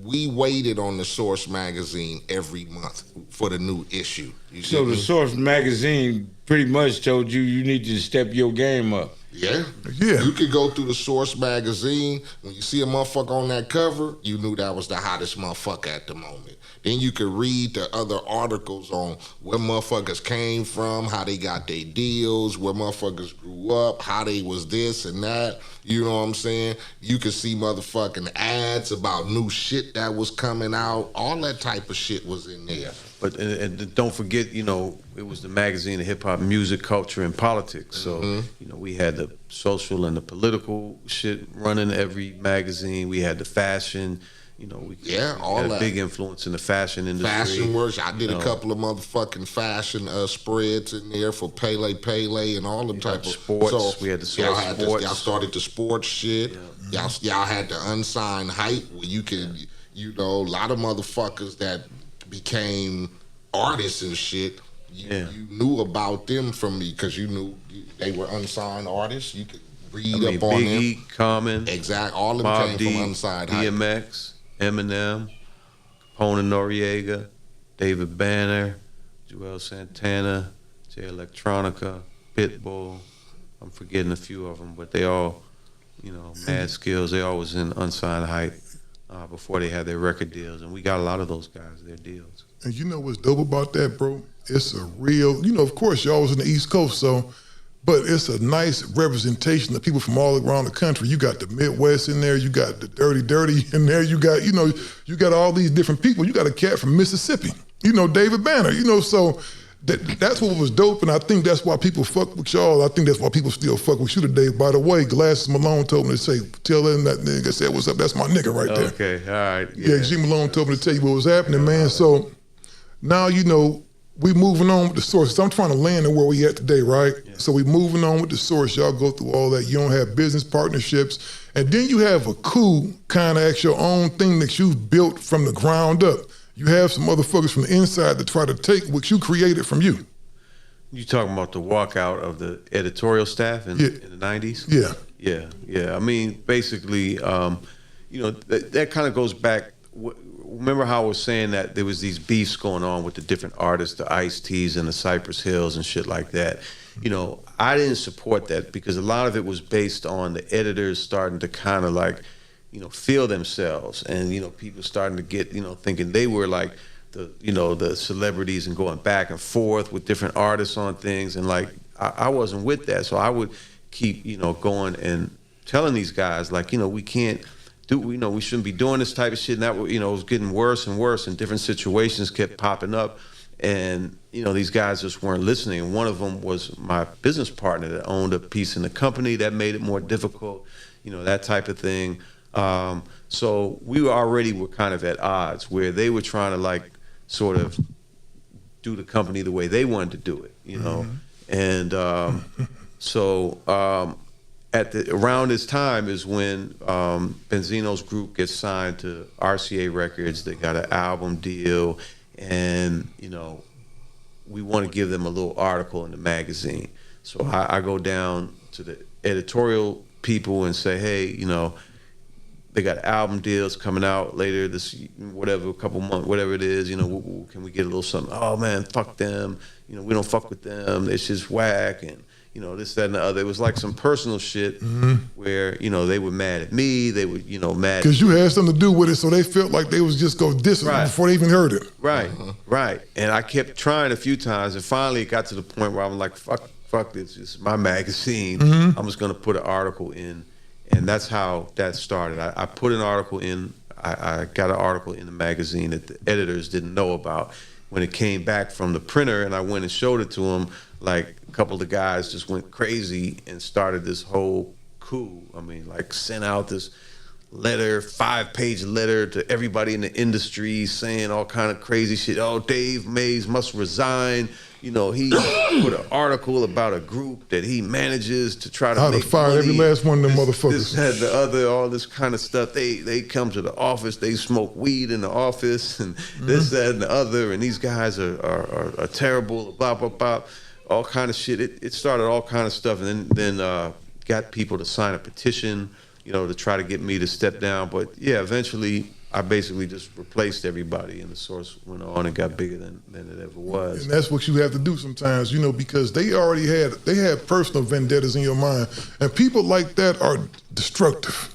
we waited on the Source magazine every month for the new issue. So the Source magazine pretty much told you need to step your game up. Yeah. Yeah. You could go through the Source magazine. When you see a motherfucker on that cover, you knew that was the hottest motherfucker at the moment. Then you could read the other articles on where motherfuckers came from, how they got their deals, where motherfuckers grew up, how they was this and that. You know what I'm saying? You could see motherfucking ads about new shit that was coming out. All that type of shit was in there. But and don't forget, you know, it was the magazine of hip hop, music, culture, and politics. So, you know, we had the social and the political shit running every magazine. We had the fashion. You know, we all had that. a big influence in the fashion industry. Fashion works. I did a couple of motherfucking fashion spreads in there for Pele and all them type of sports. So we had the sports. Y'all started the sports shit. Yeah. Y'all had the unsigned hype where you could, you know, a lot of motherfuckers that became artists and shit. You knew about them from me because you knew they were unsigned artists. You could read up on Biggie, them. Common, Exactly. All of them Mobb came Deep, from unsigned hype. DMX, Eminem, Capone Noriega, David Banner, Joel Santana, Jay Electronica, Pitbull. I'm forgetting a few of them, but they all, you know, mad skills. They all was in unsigned hype. before they had their record deals, and we got a lot of those guys their deals. And you know what's dope about that, bro? It's a real, of course, y'all was in the East Coast, but it's a nice representation of people from all around the country. You got the Midwest in there, you got the dirty in there, you got, you got all these different people. You got a cat from Mississippi, David Banner, so that's what was dope, and I think that's why people fuck with y'all. I think that's why people still fuck with you today. By the way, Glasses Malone told me to tell them that nigga said, what's up? That's my nigga right there. Okay, all right. Yeah, G Malone told me to tell you what was happening, man. So now, we moving on with the source. So I'm trying to land in where we at today, right? Yeah. So we moving on with the source. Y'all go through all that. You don't have business partnerships. And then you have a coup kind of at your own thing that you've built from the ground up. You have some motherfuckers from the inside to try to take what you created from you. You talking about the walkout of the editorial staff in the 90s? Yeah. Yeah. I mean, basically, that kind of goes back. Remember how I was saying that there was these beefs going on with the different artists, the Ice-T's and the Cypress Hills and shit like that. I didn't support that because a lot of it was based on the editors starting to kind of like, feel themselves, and people starting to get thinking they were like the celebrities and going back and forth with different artists on things, and like I wasn't with that, so I would keep going and telling these guys like we can't do we shouldn't be doing this type of shit, and that it was getting worse and worse, and different situations kept popping up, and these guys just weren't listening. And one of them was my business partner that owned a piece in the company that made it more difficult, that type of thing. So we were kind of at odds where they were trying to like sort of do the company the way they wanted to do it, and around this time is when Benzino's group gets signed to RCA Records. They got an album deal, and we want to give them a little article in the magazine. So I go down to the editorial people and say, hey, they got album deals coming out later this a couple months, whatever it is, can we get a little something? Oh man, fuck them, we don't fuck with them, it's just whack, and this, that, and the other. It was like some personal shit where they were mad at me, they were mad because you had something to do with it, so they felt like they was just go diss it before they even heard it. Right. And I kept trying a few times, and finally it got to the point where I'm like, fuck this, it's my magazine. I'm just gonna put an article in. And that's how that started. I put an article in, I got an article in the magazine that the editors didn't know about. When it came back from the printer and I went and showed it to them, like a couple of the guys just went crazy and started this whole coup. I mean, like sent out this letter, 5-page letter to everybody in the industry saying all kind of crazy shit. Oh, Dave Mays must resign. He put an article about a group that he manages to try to make fire money. Every last one of them motherfuckers. This had the other, all this kind of stuff. They come to the office, they smoke weed in the office, and this, that, and the other, and these guys are terrible, blah, blah, blah, all kind of shit. It started all kind of stuff, and then got people to sign a petition, to try to get me to step down. But yeah, eventually I basically just replaced everybody, and the source went on and got bigger than it ever was. And that's what you have to do sometimes, because they had personal vendettas in your mind, and people like that are destructive.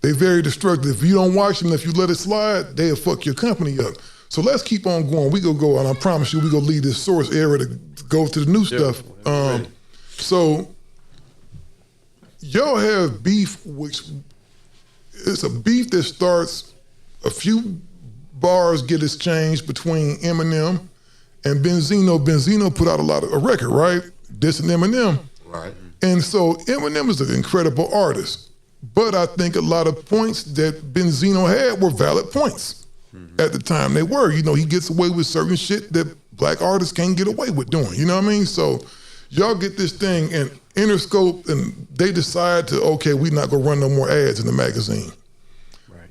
They're very destructive. If you don't watch them, if you let it slide, they'll fuck your company up. So let's keep on going. We gonna go, and I promise you, we gonna leave this source era to go to the new stuff. So y'all have beef, which it's a beef that starts a few bars get exchanged between Eminem and Benzino. Benzino put out a record, right? Dissing Eminem. Right. And so Eminem is an incredible artist. But I think a lot of points that Benzino had were valid points. At the time they were. He gets away with certain shit that black artists can't get away with doing. You know what I mean? So y'all get this thing and Interscope, and they decide to, okay, we're not gonna run no more ads in the magazine. Right.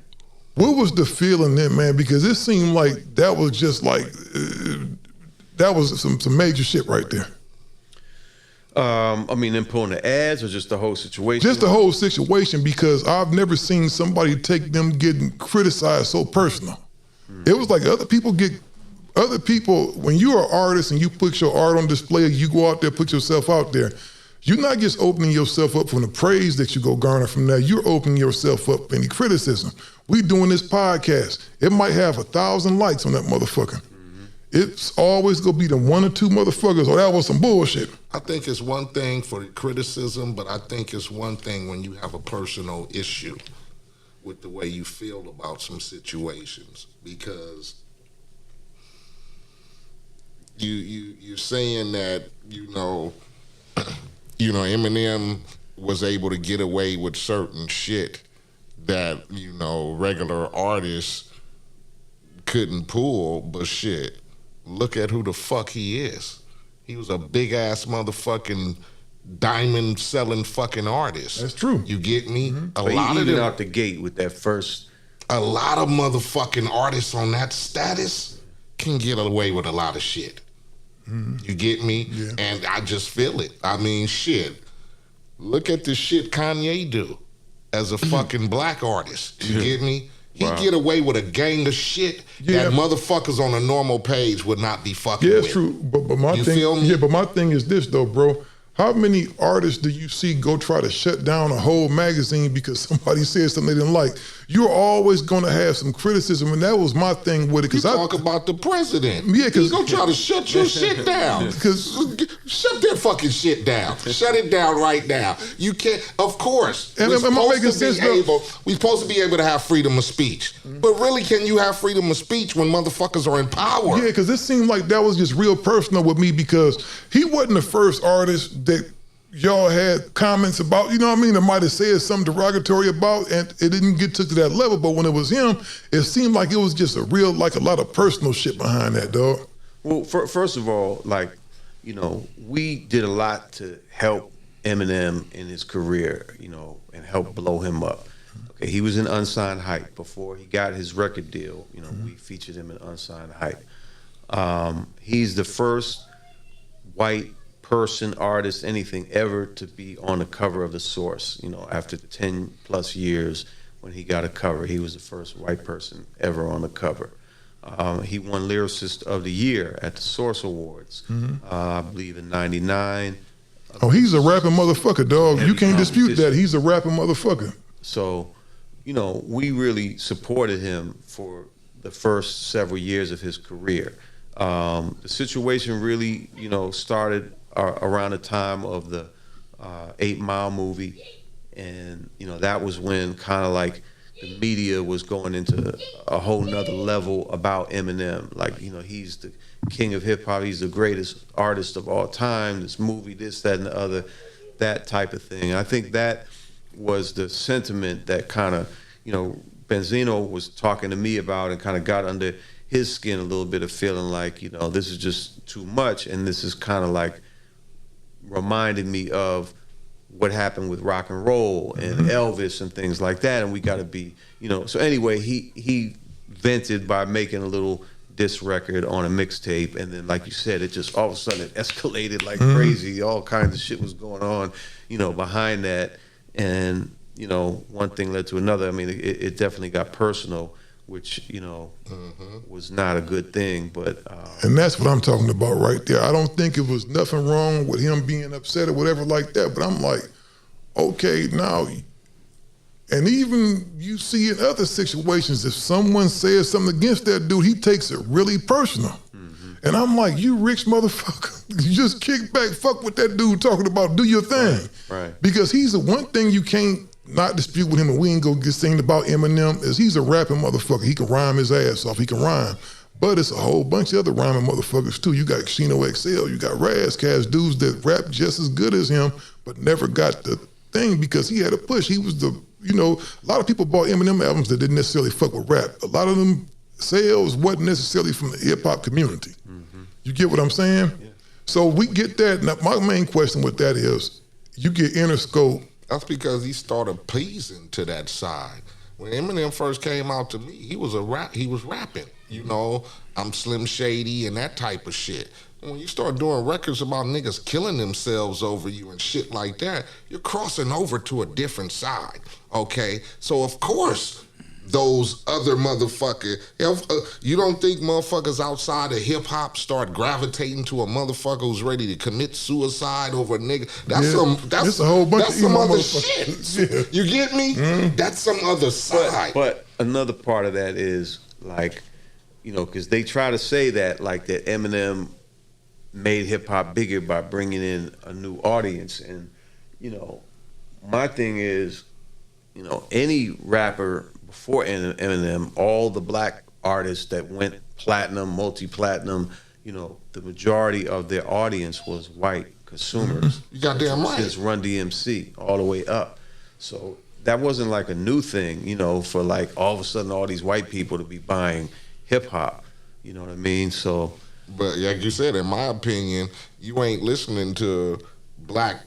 What was the feeling then, man? Because it seemed like that was just like, that was some major shit right there. I mean, them pulling the ads or just the whole situation? Just the whole situation, because I've never seen somebody take them getting criticized so personal. It was like other people, when you're an artist and you put your art on display, you go out there, put yourself out there, you're not just opening yourself up from the praise that you go garner from that. You're opening yourself up for any criticism. We doing this podcast. It might have 1,000 likes on that motherfucker. It's always gonna be the 1 or 2 motherfuckers, that was some bullshit. I think it's one thing for criticism, but I think it's one thing when you have a personal issue with the way you feel about some situations, because you're saying that Eminem was able to get away with certain shit that regular artists couldn't pull, but shit, look at who the fuck he is. He was a big ass motherfucking diamond selling fucking artist. That's true. You get me? A lot of them out the gate with that first. A lot of motherfucking artists on that status can get away with a lot of shit. You get me? Yeah. And I just feel it. I mean, shit. Look at the shit Kanye do as a fucking black artist. You get me? He get away with a gang of shit that motherfuckers on a normal page would not be fucking with. Yeah, it's true. But my you thing, feel me? Yeah, but my thing is this though, bro. How many artists do you see go try to shut down a whole magazine because somebody said something they didn't like? You're always going to have some criticism, and that was my thing with it. You talk about the president. Yeah, because he's going to try to shut your shit down. Shut that fucking shit down. Shut it down right now. You can't, of course. And am I making sense, though? We're supposed to be able to have freedom of speech. But really, can you have freedom of speech when motherfuckers are in power? Yeah, because it seemed like that was just real personal with me, because he wasn't the first artist that y'all had comments about, you know what I mean, that might have said something derogatory about, and it didn't get to that level. But when it was him, it seemed like it was just a lot of personal shit behind that, dog. Well, first of all, we did a lot to help Eminem in his career, and help blow him up. Okay, he was in Unsigned Hype before he got his record deal. We featured him in Unsigned Hype. He's the first white person, artist, anything ever to be on the cover of The Source. After 10 plus years when he got a cover, he was the first white person ever on the cover. He won Lyricist of the Year at the Source Awards, I believe in '99. Oh, he's a rapping motherfucker, dog. You can't dispute that. He's a rapping motherfucker. So, we really supported him for the first several years of his career. The situation really, started around the time of the 8 Mile movie, and that was when kind of like the media was going into a whole nother level about Eminem. Like, he's the king of hip hop, he's the greatest artist of all time, this movie, this, that, and the other, that type of thing. And I think that was the sentiment that kind of, Benzino was talking to me about, and kind of got under his skin a little bit, of feeling like, this is just too much, and this is kind of like reminded me of what happened with rock and roll and Elvis and things like that, and we got to be, So anyway, he vented by making a little diss record on a mixtape, and then, like you said, it just all of a sudden it escalated like crazy. All kinds of shit was going on, behind that, and one thing led to another. I mean, it definitely got personal, which was not a good thing. But and that's what I'm talking about right there. I don't think it was nothing wrong with him being upset or whatever like that. But I'm like, okay, now, and even you see in other situations, if someone says something against that dude, he takes it really personal. And I'm like, you rich motherfucker, you just kick back, fuck what that dude talking about, do your thing. Right. Because he's the one thing you can't not dispute with him, and we ain't gonna get singing about Eminem, is he's a rapping motherfucker. He can rhyme his ass off, he can rhyme. But it's a whole bunch of other rhyming motherfuckers too. You got Xeno XL, you got Razzcast, dudes that rap just as good as him, but never got the thing because he had a push. He was the, a lot of people bought Eminem albums that didn't necessarily fuck with rap. A lot of them sales wasn't necessarily from the hip hop community. You get what I'm saying? Yeah. So we get that. Now, my main question with that is, you get Interscope. That's because he started pleasing to that side. When Eminem first came out to me, he was rapping. I'm Slim Shady and that type of shit. And when you start doing records about niggas killing themselves over you and shit like that, you're crossing over to a different side, okay? So of course, those other motherfucker. You don't think motherfuckers outside of hip hop start gravitating to a motherfucker who's ready to commit suicide over a nigga? That's a whole bunch that's of some emo other motherfuckers. shit. You get me? That's some other side. But another part of that is like, you know, because they try to say that like that Eminem made hip hop bigger by bringing in a new audience, and you know, my thing is, you know, any rapper before Eminem, all the black artists that went platinum, multi-platinum, you know, the majority of their audience was white consumers. You goddamn right. Since Run DMC all the way up. So that wasn't like a new thing, you know, for like all of a sudden all these white people to be buying hip hop. You know what I mean? So, but like you said, in my opinion, you ain't listening to black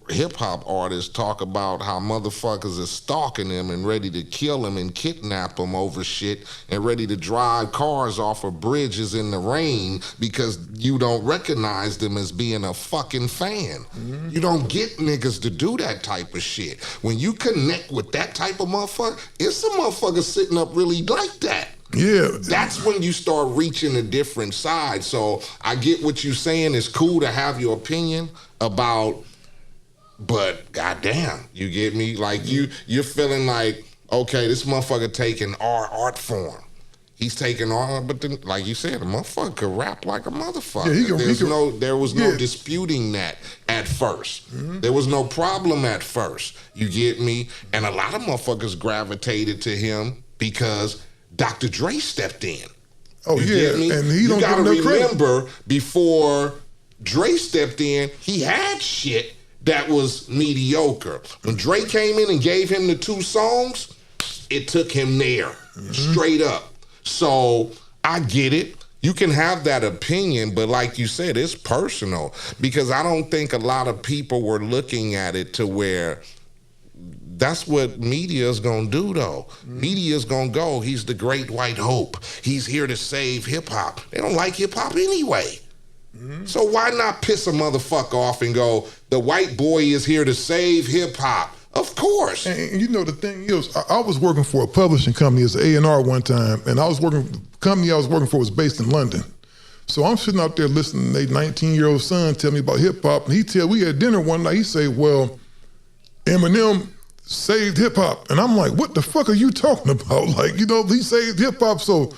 hip-hop artists talk about how motherfuckers are stalking them and ready to kill them and kidnap them over shit and ready to drive cars off of bridges in the rain because you don't recognize them as being a fucking fan. You don't get niggas to do that type of shit. When you connect with that type of motherfucker, it's some motherfucker sitting up really like that. Yeah. That's when you start reaching a different side. So I get what you're saying. It's cool to have your opinion about, but goddamn, you get me? Like you're feeling like, okay, this motherfucker taking our art form. He's taking art, but then, like you said, the motherfucker could rap like a motherfucker. Yeah, there was no disputing that at first. There was no problem at first. You get me? And a lot of motherfuckers gravitated to him because Dr. Dre stepped in. Oh, you yeah, get me? and he you don't gotta give no remember, credit. before Dre stepped in, he had shit that was mediocre. When Dre came in and gave him the 2 songs, it took him there, straight up. So I get it. You can have that opinion, but like you said, it's personal because I don't think a lot of people were looking at it to where that's what media is going to do, though. Media is going to go, he's the great white hope. He's here to save hip-hop. They don't like hip-hop anyway. So why not piss a motherfucker off and go, the white boy is here to save hip-hop? Of course. And you know, the thing is, I was working for a publishing company as an A&R one time, and the company I was working for was based in London. So I'm sitting out there listening to a 19-year-old son tell me about hip-hop, and we had dinner one night, he said, well, Eminem saved hip-hop. And I'm like, what the fuck are you talking about? Like, you know, he saved hip-hop, so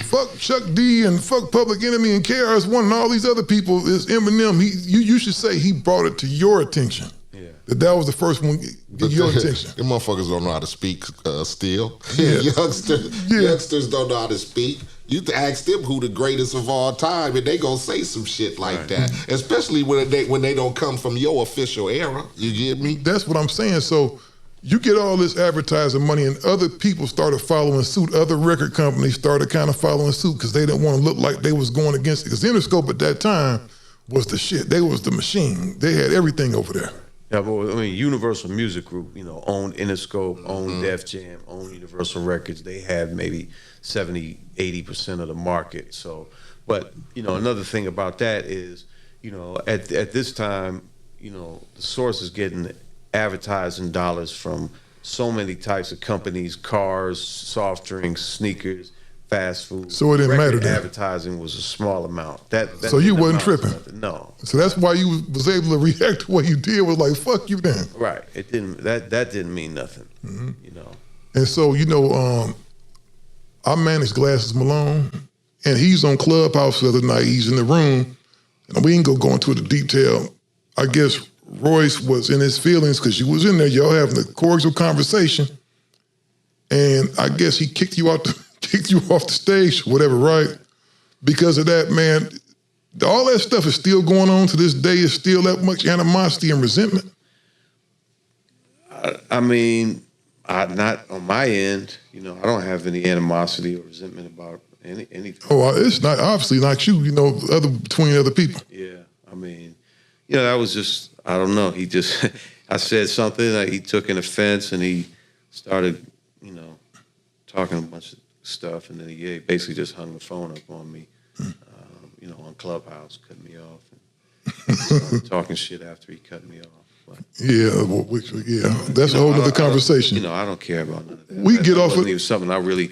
fuck Chuck D and fuck Public Enemy and KRS-One and all these other people. Is Eminem, you should say he brought it to your attention. Yeah. That was the first one get your attention. The motherfuckers don't know how to speak still. Yeah. Youngsters don't know how to speak. You ask them who the greatest of all time, and they gonna say some shit like that. Especially when they don't come from your official era. You get me? That's what I'm saying. So you get all this advertising money, and other people started following suit. Other record companies started kind of following suit because they didn't want to look like they was going against it. Because Interscope at that time was the shit. They was the machine. They had everything over there. Yeah, but I mean, Universal Music Group, you know, owned Interscope, owned Def Jam, owned Universal Records. They had maybe 70, 80% of the market. So, but, you know, another thing about that is, you know, at this time, you know, the Source is getting advertising dollars from so many types of companies, cars, soft drinks, sneakers, fast food. So it didn't matter then. Advertising was a small amount. That so you wasn't tripping? No. So that's why you was able to react the way you did, was like, fuck you then. Right. It didn't, that didn't mean nothing, you know. And so, you know, I managed Glasses Malone, and he's on Clubhouse the other night. He's in the room, and we ain't gonna go into the detail. I guess Royce was in his feelings because you was in there, y'all having a cordial conversation, and I guess he kicked you off the stage, whatever, right? Because of that, man, all that stuff is still going on to this day. Is still that much animosity and resentment? I mean, not on my end. You know, I don't have any animosity or resentment about anything. Oh, it's not obviously not you. You know, between other people. Yeah, I mean, you know, that was just, I don't know. He just, I said something, he took an offense, and he started, you know, talking a bunch of stuff, and then he basically just hung the phone up on me, you know, on Clubhouse, cut me off, and started talking shit after he cut me off. But that's a whole other conversation. I don't care about none of that. We get off wasn't of even something I really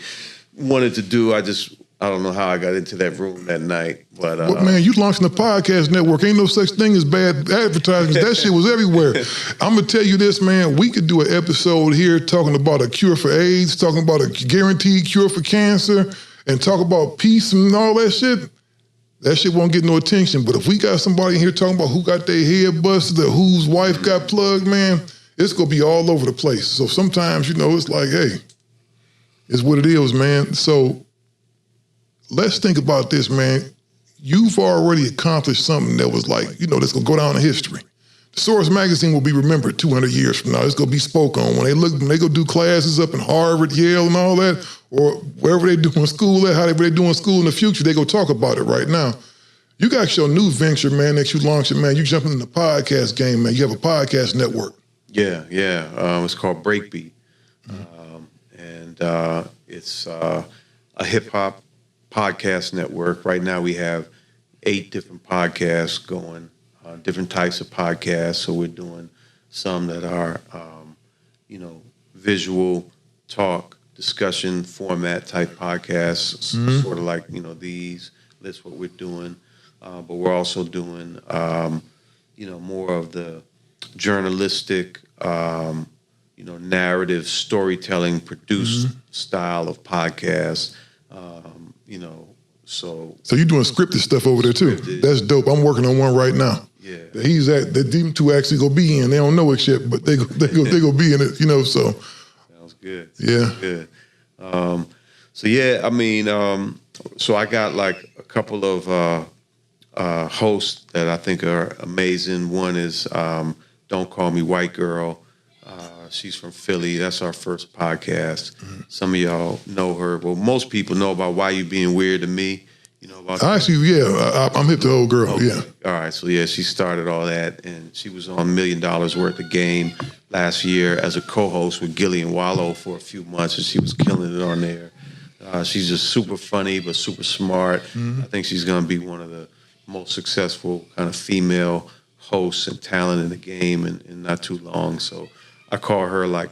wanted to do. I don't know how I got into that room that night, but man, you launching the podcast network. Ain't no such thing as bad advertising. That shit was everywhere. I'm gonna tell you this, man. We could do an episode here talking about a cure for AIDS, talking about a guaranteed cure for cancer, and talk about peace and all that shit. That shit won't get no attention. But if we got somebody in here talking about who got their head busted or whose wife got plugged, man, it's gonna be all over the place. So sometimes, it's like, hey, it's what it is, man. So let's think about this, man. You've already accomplished something that was like, that's gonna go down in history. The Source magazine will be remembered 200 years from now. It's gonna be spoke on when they go do classes up in Harvard, Yale, and all that, or wherever they do in school at, however they do in school in the future, they go talk about it right now. You got your new venture, man, that you launched, man. You jumping in the podcast game, man. You have a podcast network. Yeah. It's called Breakbeat, and it's a hip hop podcast network. Right now we have 8 different podcasts going, different types of podcasts. So we're doing some that are, visual talk, discussion format type podcasts, sort of like, these. That's what we're doing. But we're also doing, more of the journalistic, narrative storytelling produced style of podcasts. So you're doing scripted stuff over there too. That's dope. I'm working on one right now. Yeah. That them two actually gonna be in. They don't know it yet, but they go be in it. So sounds good. Yeah. Good. So I got like a couple of hosts that I think are amazing. One is Don't Call Me White Girl. She's from Philly. That's our first podcast. Some of y'all know her. Well, most people know about Why You Being Weird to Me. About actually, I'm hip to the old girl. Okay. Yeah. All right. So she started all that, and she was on $1 Million Worth of Game last year as a co-host with Gillian Wallow for a few months, and she was killing it on there. She's just super funny, but super smart. I think she's going to be one of the most successful kind of female hosts and talent in the game in not too long. So I call her like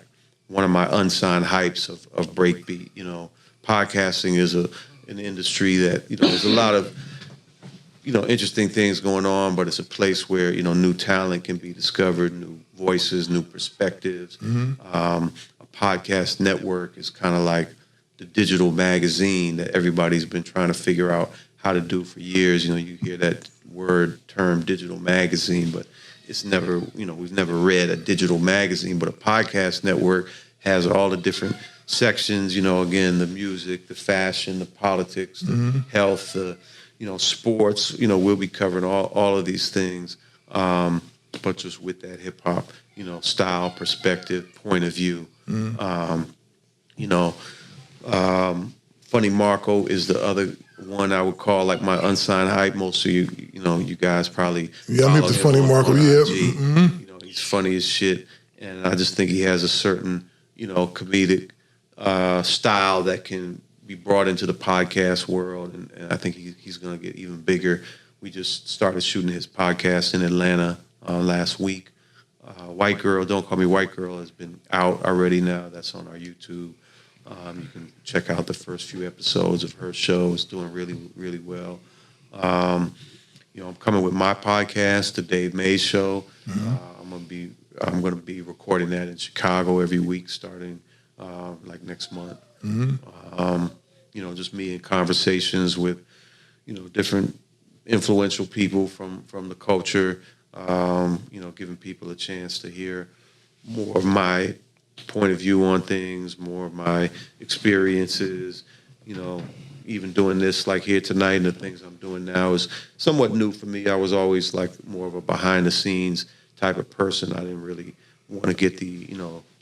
one of my unsigned hypes of Breakbeat. Podcasting is an industry that, there's a lot of, interesting things going on, but it's a place where, new talent can be discovered, new voices, new perspectives. A podcast network is kind of like the digital magazine that everybody's been trying to figure out how to do for years. You hear that term digital magazine, but it's never, we've never read a digital magazine, but a podcast network has all the different sections, again, the music, the fashion, the politics, the health, the, sports, we'll be covering all of these things, but just with that hip hop, style, perspective, point of view. Funny Marco is the other one I would call like my unsigned hype. Most of you, you guys probably. Yeah, I'm hip to Funny Marco. Yeah. He's funny as shit, and I just think he has a certain, comedic style that can be brought into the podcast world, and I think he's going to get even bigger. We just started shooting his podcast in Atlanta last week. White Girl, Don't Call Me White Girl has been out already now. That's on our YouTube. You can check out the first few episodes of her show. It's doing really, really well. I'm coming with my podcast, The Dave Mays Show. I'm gonna be recording that in Chicago every week, starting like next month. Just me in conversations with, different influential people from the culture. Giving people a chance to hear more of my point of view on things, more of my experiences, even doing this like here tonight and the things I'm doing now is somewhat new for me. I was always like more of a behind the scenes type of person. I didn't really want to get the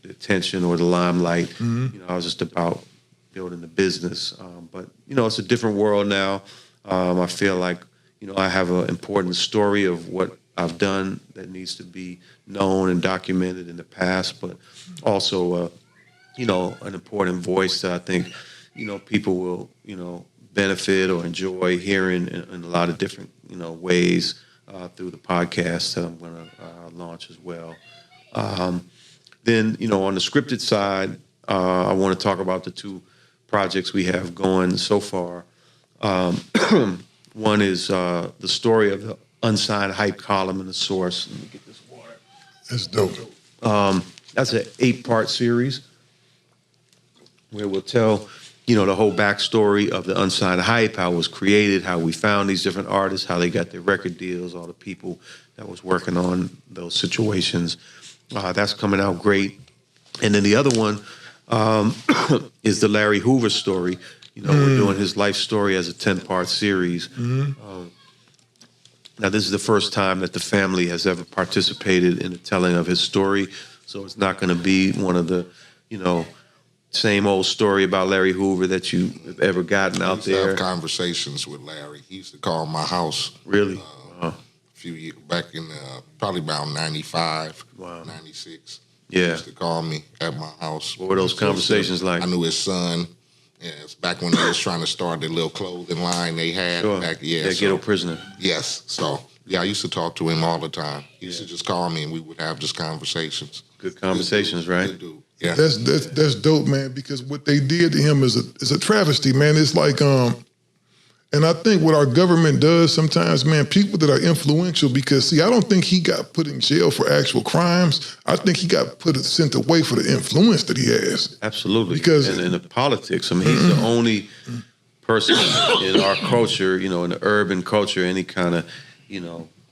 attention or the limelight. I was just about building the business. But it's a different world now. I feel like, I have an important story of what I've done that needs to be known and documented in the past, but also, an important voice that I think, people will, benefit or enjoy hearing in a lot of different, ways through the podcast that I'm going to launch as well. Then, on the scripted side, I want to talk about the two projects we have going so far. One is the story of the unsigned hype column in the Source. Let me get this water. That's dope. That's an 8-part series where we'll tell, the whole backstory of the unsigned hype, how it was created, how we found these different artists, how they got their record deals, all the people that was working on those situations. That's coming out great. And then the other one is the Larry Hoover story. We're doing his life story as a 10-part series. Now, this is the first time that the family has ever participated in the telling of his story. So it's not going to be one of the, same old story about Larry Hoover that you've ever gotten out there. I have conversations with Larry. He used to call my house. Really? A few years back in probably about 95, Wow. 96. Yeah. He used to call me at my house. What were those conversations like? I knew his son. Yeah, it's back when they was trying to start the little clothing line they had. Sure. Back, Ghetto Prisoner. Yes. So, I used to talk to him all the time. He used to just call me and we would have just conversations. Good conversations, right? Good dude. Yeah. That's dope, man, because what they did to him is a travesty, man. It's like, and I think what our government does sometimes, man, people that are influential, because, see, I don't think he got put in jail for actual crimes. I think he got sent away for the influence that he has. Absolutely. Because in the politics, he's the only person in our culture, in the urban culture, any kind of,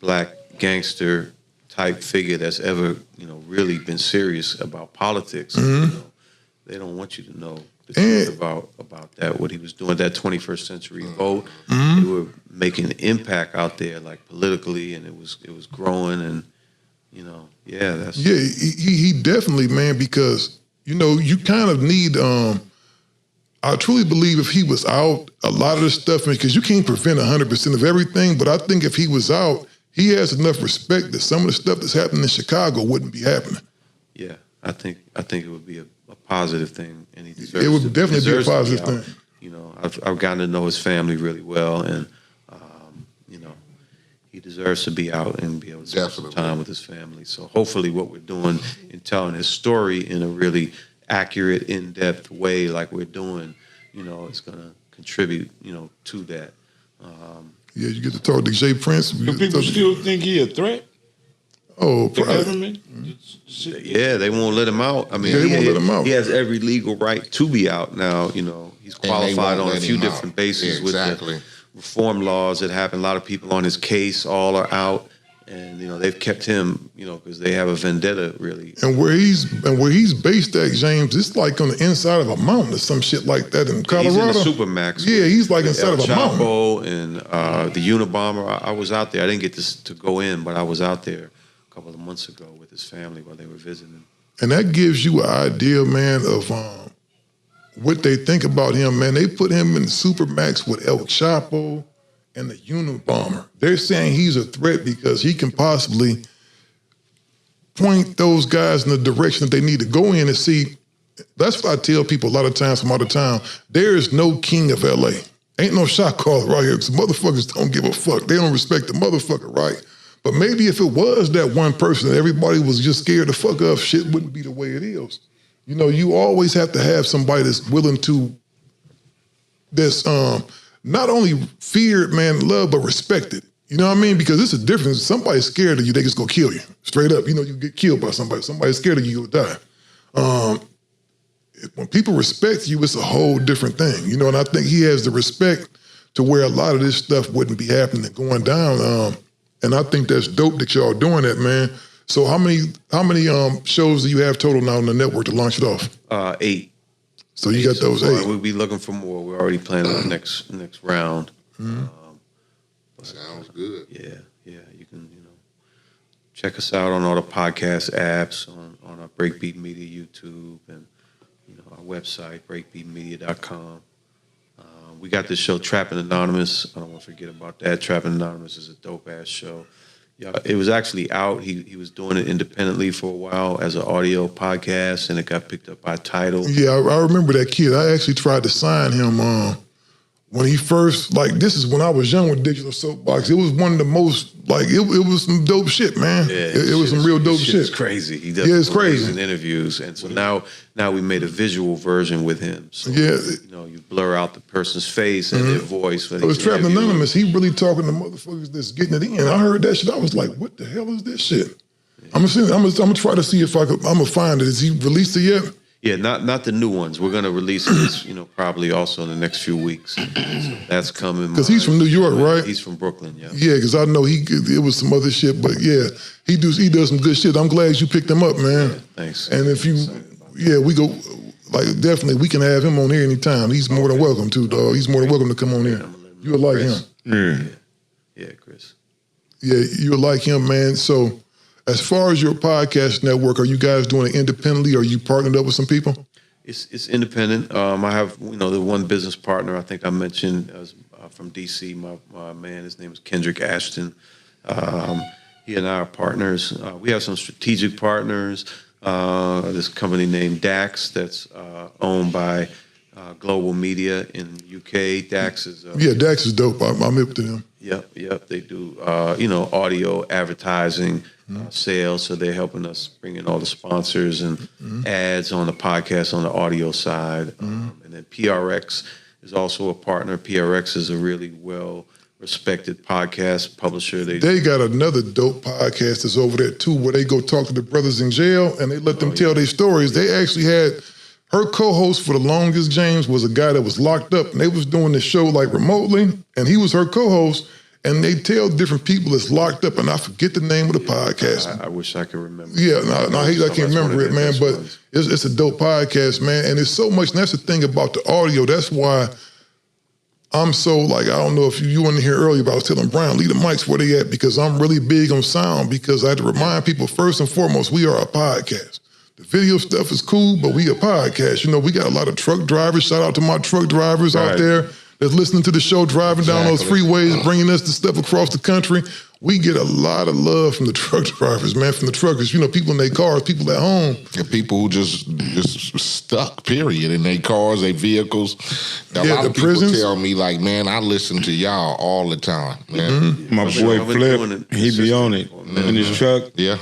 black gangster type figure that's ever, really been serious about politics. They don't want you to know the truth about that, what he was doing, that 21st century vote. They were making an impact out there, like politically, and it was growing, and that's he definitely, man, because you kind of need. I truly believe if he was out, a lot of this stuff, because you can't prevent 100% of everything, but I think if he was out, he has enough respect that some of the stuff that's happening in Chicago wouldn't be happening. Yeah, I think it would be a positive thing, and he deserves. It would definitely be a positive thing. I've gotten to know his family really well, and he deserves to be out and be able to spend some time with his family. So hopefully, what we're doing in telling his story in a really accurate, in-depth way, like we're doing, is going to contribute, to that. Yeah, you get to talk to Jay Prince. Do people still think he a threat? Oh, The government? Yeah, they won't let him out. they won't let him out. He has every legal right to be out now. He's qualified on a few different bases with the reform laws that happen. A lot of people on his case, all are out, and they've kept him, because they have a vendetta, really. And where he's based at, James, it's like on the inside of a mountain or some shit like that in Colorado. He's in the Supermax. Yeah, he's like inside El of a mountain. Chapo and the Unabomber. I was out there. I didn't get to go in, but I was out there a couple of months ago with his family while they were visiting. And that gives you an idea, man, of what they think about him, man. They put him in Supermax with El Chapo and the Unabomber. They're saying he's a threat because he can possibly point those guys in the direction that they need to go in and see. That's what I tell people a lot of times from out of town. There is no king of LA. Ain't no shot caller right here because motherfuckers don't give a fuck. They don't respect the motherfucker, right? But maybe if it was that one person that everybody was just scared to fuck up, shit wouldn't be the way it is. You always have to have somebody that's willing to, that's not only feared, man, love, but respected. You know what I mean? Because it's a difference. Somebody's scared of you, they just go kill you. Straight up. You get killed by somebody. Somebody's scared of you, you'll die. When people respect you, it's a whole different thing. And I think he has the respect to where a lot of this stuff wouldn't be happening and going down. And I think that's dope that y'all doing that, man. So how many shows do you have total now on the network to launch it off? 8. So you got those 8. We'll be looking for more. We're already planning the next round. Sounds good. Yeah. You can check us out on all the podcast apps, on our Breakbeat Media YouTube, and our website breakbeatmedia.com. We got this show Trapping Anonymous. I don't want to forget about that. Trapping Anonymous is a dope ass show. Yeah, it was actually out. He was doing it independently for a while as an audio podcast, and it got picked up by Tidal. Yeah, I remember that kid. I actually tried to sign him when he first, like, this is when I was young with Digital Soapbox. It was one of the most, like, it was some dope shit, man. Yeah, it was some real dope shit. It's crazy. He does it's crazy. amazing interviews, and so now we made a visual version with him. So, yeah, you blur out the person's face and their voice. It was Trapped Anonymous. He really talking to motherfuckers that's getting it in. I heard that shit. I was like, what the hell is this shit? Yeah. I'm gonna try to see if I'm gonna find it. Has he released it yet? Yeah, not the new ones. We're gonna release this, probably also in the next few weeks. So that's coming. Because he's from New York, right? He's from Brooklyn, yeah. Yeah, because I know it was some other shit, but yeah, he does some good shit. I'm glad you picked him up, man. Yeah, thanks. And if we go, like, definitely we can have him on here anytime. He's more than welcome to, dog. He's more than welcome to come on here. You'll like him. Yeah, Chris. Yeah, you'll like him, man. So, as far as your podcast network, are you guys doing it independently? Or are you partnered up with some people? It's independent. I have the one business partner I think I mentioned from DC. My man, his name is Kendrick Ashton. He and I are partners. We have some strategic partners. This company named DAX that's owned by Global Media in UK. DAX is DAX is dope. I'm hip to them. Yep. They do audio advertising. Sales, so they're helping us bring in all the sponsors and ads on the podcast on the audio side. And then PRX is also a partner. PRX is a really well-respected podcast publisher. They got another dope podcast that's over there too, where they go talk to the brothers in jail and they let them tell their stories. They actually had her co-host for the longest, James, was a guy that was locked up, and they was doing the show like remotely, and he was her co-host. And they tell different people that's locked up, and I forget the name of the podcast. I wish I could remember. Yeah, I can't remember it, man, but it's a dope podcast, man. And it's so much, and that's the thing about the audio. That's why I'm so, like, I don't know if you weren't here earlier, but I was telling Brian, leave the mics where they at, because I'm really big on sound, because I had to remind people, first and foremost, we are a podcast. The video stuff is cool, but we a podcast. We got a lot of truck drivers. Shout out to my truck drivers out there that's listening to the show, driving down those freeways, bringing us the stuff across the country. We get a lot of love from the truck drivers, man, from the truckers. People in their cars, people at home. And people who just stuck, period, in their cars, their vehicles. A lot of people tell me, like, man, I listen to y'all all the time, man. My boy Flip, he be on it in his truck. Yeah.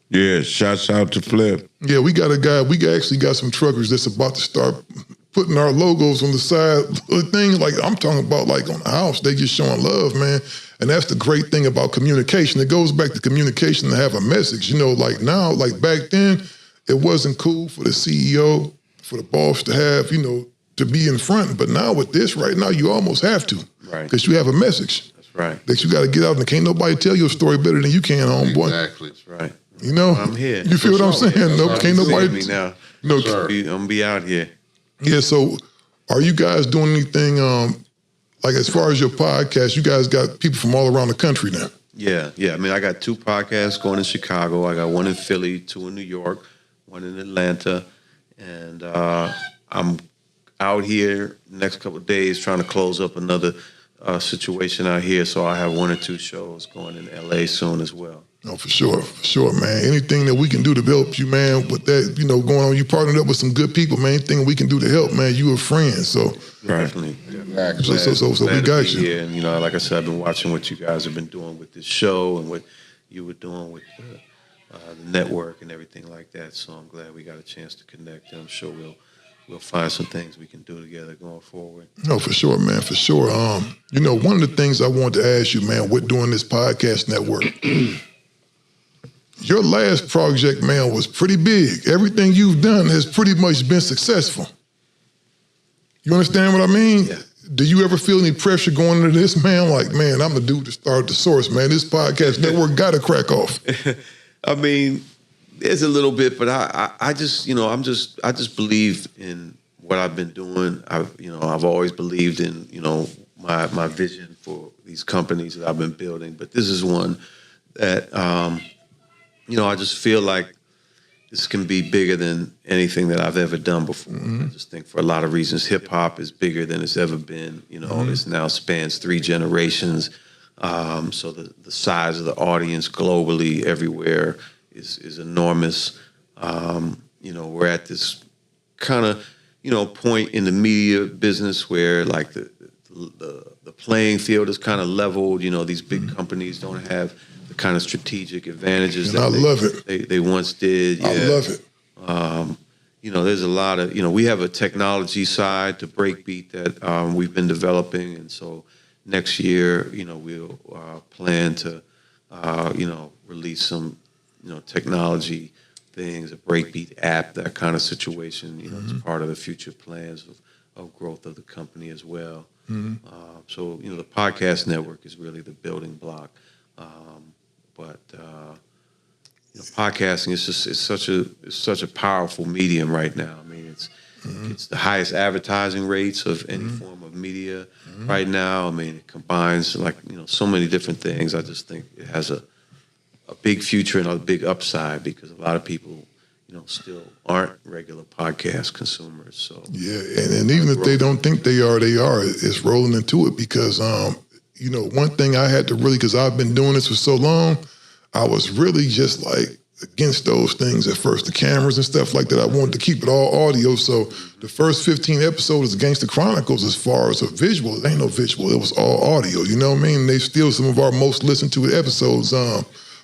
Yeah, shouts out to Flip. Yeah, we got a guy, we actually got some truckers that's about to start putting our logos on the side of things. Like, I'm talking about, like, on the house, they just showing love, man. And that's the great thing about communication. It goes back to communication to have a message. Like now, like back then, it wasn't cool for the CEO, for the boss to have, to be in front. But now with this right now, you almost have to. Right. Because you have a message. That's right. That you got to get out, and can't nobody tell your story better than you can, homeboy. Exactly. That's right. I'm here. You feel what I'm saying? No, can't nobody. Me now. No, I'm gonna be out here. Yeah. So, are you guys doing anything? Like, as far as your podcast, you guys got people from all around the country now. Yeah. I mean, I got 2 podcasts going in Chicago. I got one in Philly, 2 in New York, 1 in Atlanta, and I'm out here next couple of days trying to close up another situation out here. So I have 1 or 2 shows going in LA soon as well. Oh, for sure, man. Anything that we can do to help you, man, with that, going on, you partnered up with some good people, man. Anything we can do to help, man, you a friend, so. Definitely. So we got you. Here. And, like I said, I've been watching what you guys have been doing with this show and what you were doing with the network and everything like that. So I'm glad we got a chance to connect, and I'm sure we'll find some things we can do together going forward. No, for sure, man, for sure. One of the things I wanted to ask you, man, with doing this podcast network, your last project, man, was pretty big. Everything you've done has pretty much been successful. You understand what I mean? Yeah. Do you ever feel any pressure going into this, man? Like, man, I'm the dude to start the source, man. This podcast network got to crack off. I mean, there's a little bit, but I just believe in what I've been doing. I've always believed in, my vision for these companies that I've been building. But this is one that, I just feel like this can be bigger than anything that I've ever done before. I just think for a lot of reasons, hip hop is bigger than it's ever been. It now spans 3 generations. So the size of the audience globally everywhere is enormous. We're at this kind of, point in the media business where like the the playing field is kind of leveled. You know, these big companies don't have the kind of strategic advantages And love it. They once did. Yeah. I love it. You know, there's a lot of, you know, we have a technology side to Breakbeat that we've been developing. And so next year, you know, we'll plan to, you know, release some, you know, technology things, a Breakbeat app, that kind of situation, you know, it's part of the future plans of growth of the company as well. So, you know, the podcast network is really the building block. But you know, podcasting is just it's such a powerful medium right now. I mean, it's the highest advertising rates of any form of media right now. I mean, it combines like, you know, so many different things. I just think it has a big future and a big upside because a lot of people, you know, still aren't regular podcast consumers. So yeah, and even if they don't think they are, it's rolling into it because you know, one thing I had to really, because I've been doing this for so long, I was really just like against those things at first, the cameras and stuff like that. I wanted to keep it all audio. So the first 15 episodes of Gangster Chronicles, as far as a visual, it ain't no visual. It was all audio. You know what I mean? They still some of our most listened to episodes.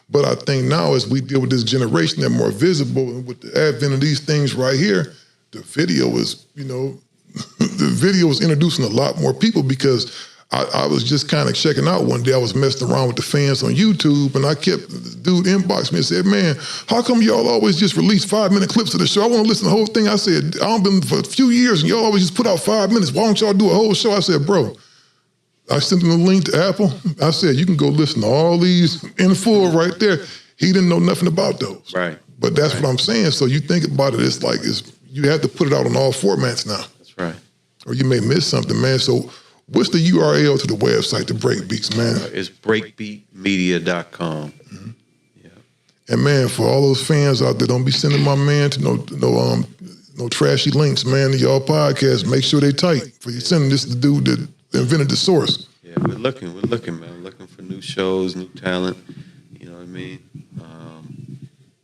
But I think now as we deal with this generation, they're more visible. And with the advent of these things right here, the video is, you know, the video is introducing a lot more people because I was just kind of checking out one day. I was messing around with the fans on YouTube, and I kept, the dude inboxed me and said, man, how come y'all always just release 5-minute clips of the show? I want to listen to the whole thing. I said, I've been for a few years, and y'all always just put out 5 minutes. Why don't y'all do a whole show? I said, bro, I sent him the link to Apple. I said, you can go listen to all these in full right there. He didn't know nothing about those. Right. But that's what I'm saying. So you think about it, it's like, you have to put it out on all formats now. that's right. Or you may miss something, man. So what's the URL to the website, the Breakbeats, man? It's breakbeatmedia.com. Yeah. And man, for all those fans out there, don't be sending my man to no trashy links, man, to y'all podcasts. Make sure they tight. For you sending this to the dude that invented the source. Yeah, we're looking, man. Looking for new shows, new talent. You know what I mean?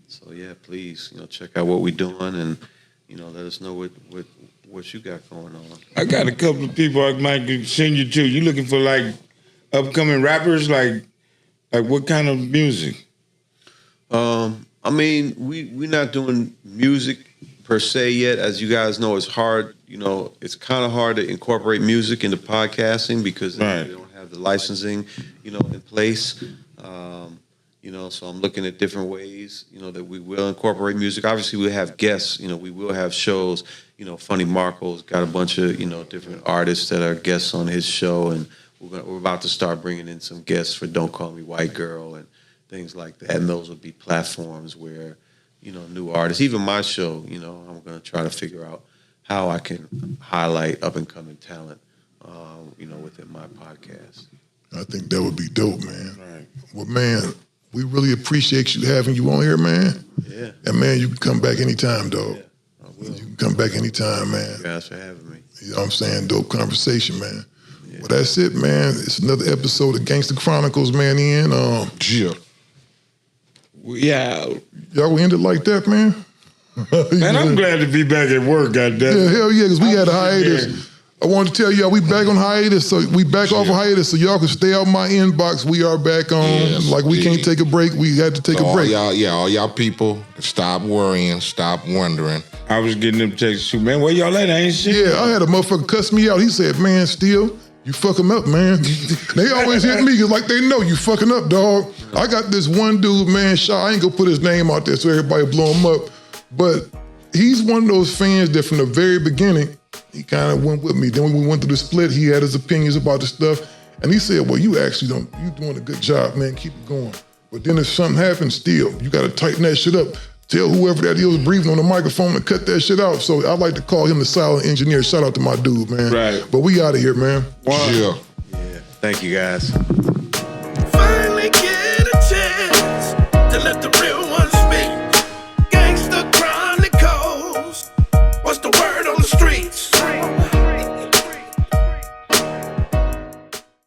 So yeah, please, you know, check out what we're doing and, you know, let us know what you got going on. I got a couple of people I might send you to. You looking for like upcoming rappers? Like what kind of music? I mean, we're not doing music per se yet. As you guys know, it's hard. You know, it's kind of hard to incorporate music into podcasting because we don't have the licensing, you know, in place. You know, so I'm looking at different ways, you know, that we will incorporate music. Obviously, we'll have guests. You know, we will have shows. You know, Funny Marco's got a bunch of, you know, different artists that are guests on his show, and we're about to start bringing in some guests for Don't Call Me White Girl and things like that. And those will be platforms where, you know, new artists, even my show, you know, I'm going to try to figure out how I can highlight up-and-coming talent, you know, within my podcast. I think that would be dope, man. Right. Well, man, we really appreciate having you on here, man. Yeah. And, man, you can come back anytime, dog. Yeah, I will. You can come back anytime, man. Thank you guys for having me. You know what I'm saying? Dope conversation, man. Yeah. Well, that's it, man. It's another episode of Gangster Chronicles, man. Yeah. Yeah. Y'all gonna end it like that, man? Man, I'm glad to be back at work, goddamn. Yeah, hell yeah, because we had a hiatus. I wanted to tell y'all we back on hiatus, so we back off of hiatus, so y'all can stay out my inbox. We are back on. Yes, like we can't take a break. We had to take a break. All y'all people, stop worrying, stop wondering. I was getting them texts too, man. Where y'all at? I ain't shit. Yeah, I had a motherfucker cuss me out. He said, man, Steele, you fucking up, man. They always hit me because like they know you fucking up, dog. I got this one dude, man, Shaw. I ain't gonna put his name out there so everybody blow him up. But he's one of those fans that from the very beginning, he kind of went with me. Then when we went through the split, he had his opinions about the stuff. And he said, well, you doing a good job, man. Keep it going. But then if something happens, Steele, you got to tighten that shit up. Tell whoever that is breathing on the microphone to cut that shit out. So I like to call him the silent engineer. Shout out to my dude, man. Right. But we out of here, man. Yeah. Yeah. Thank you, guys. Finally get a chance to let the real one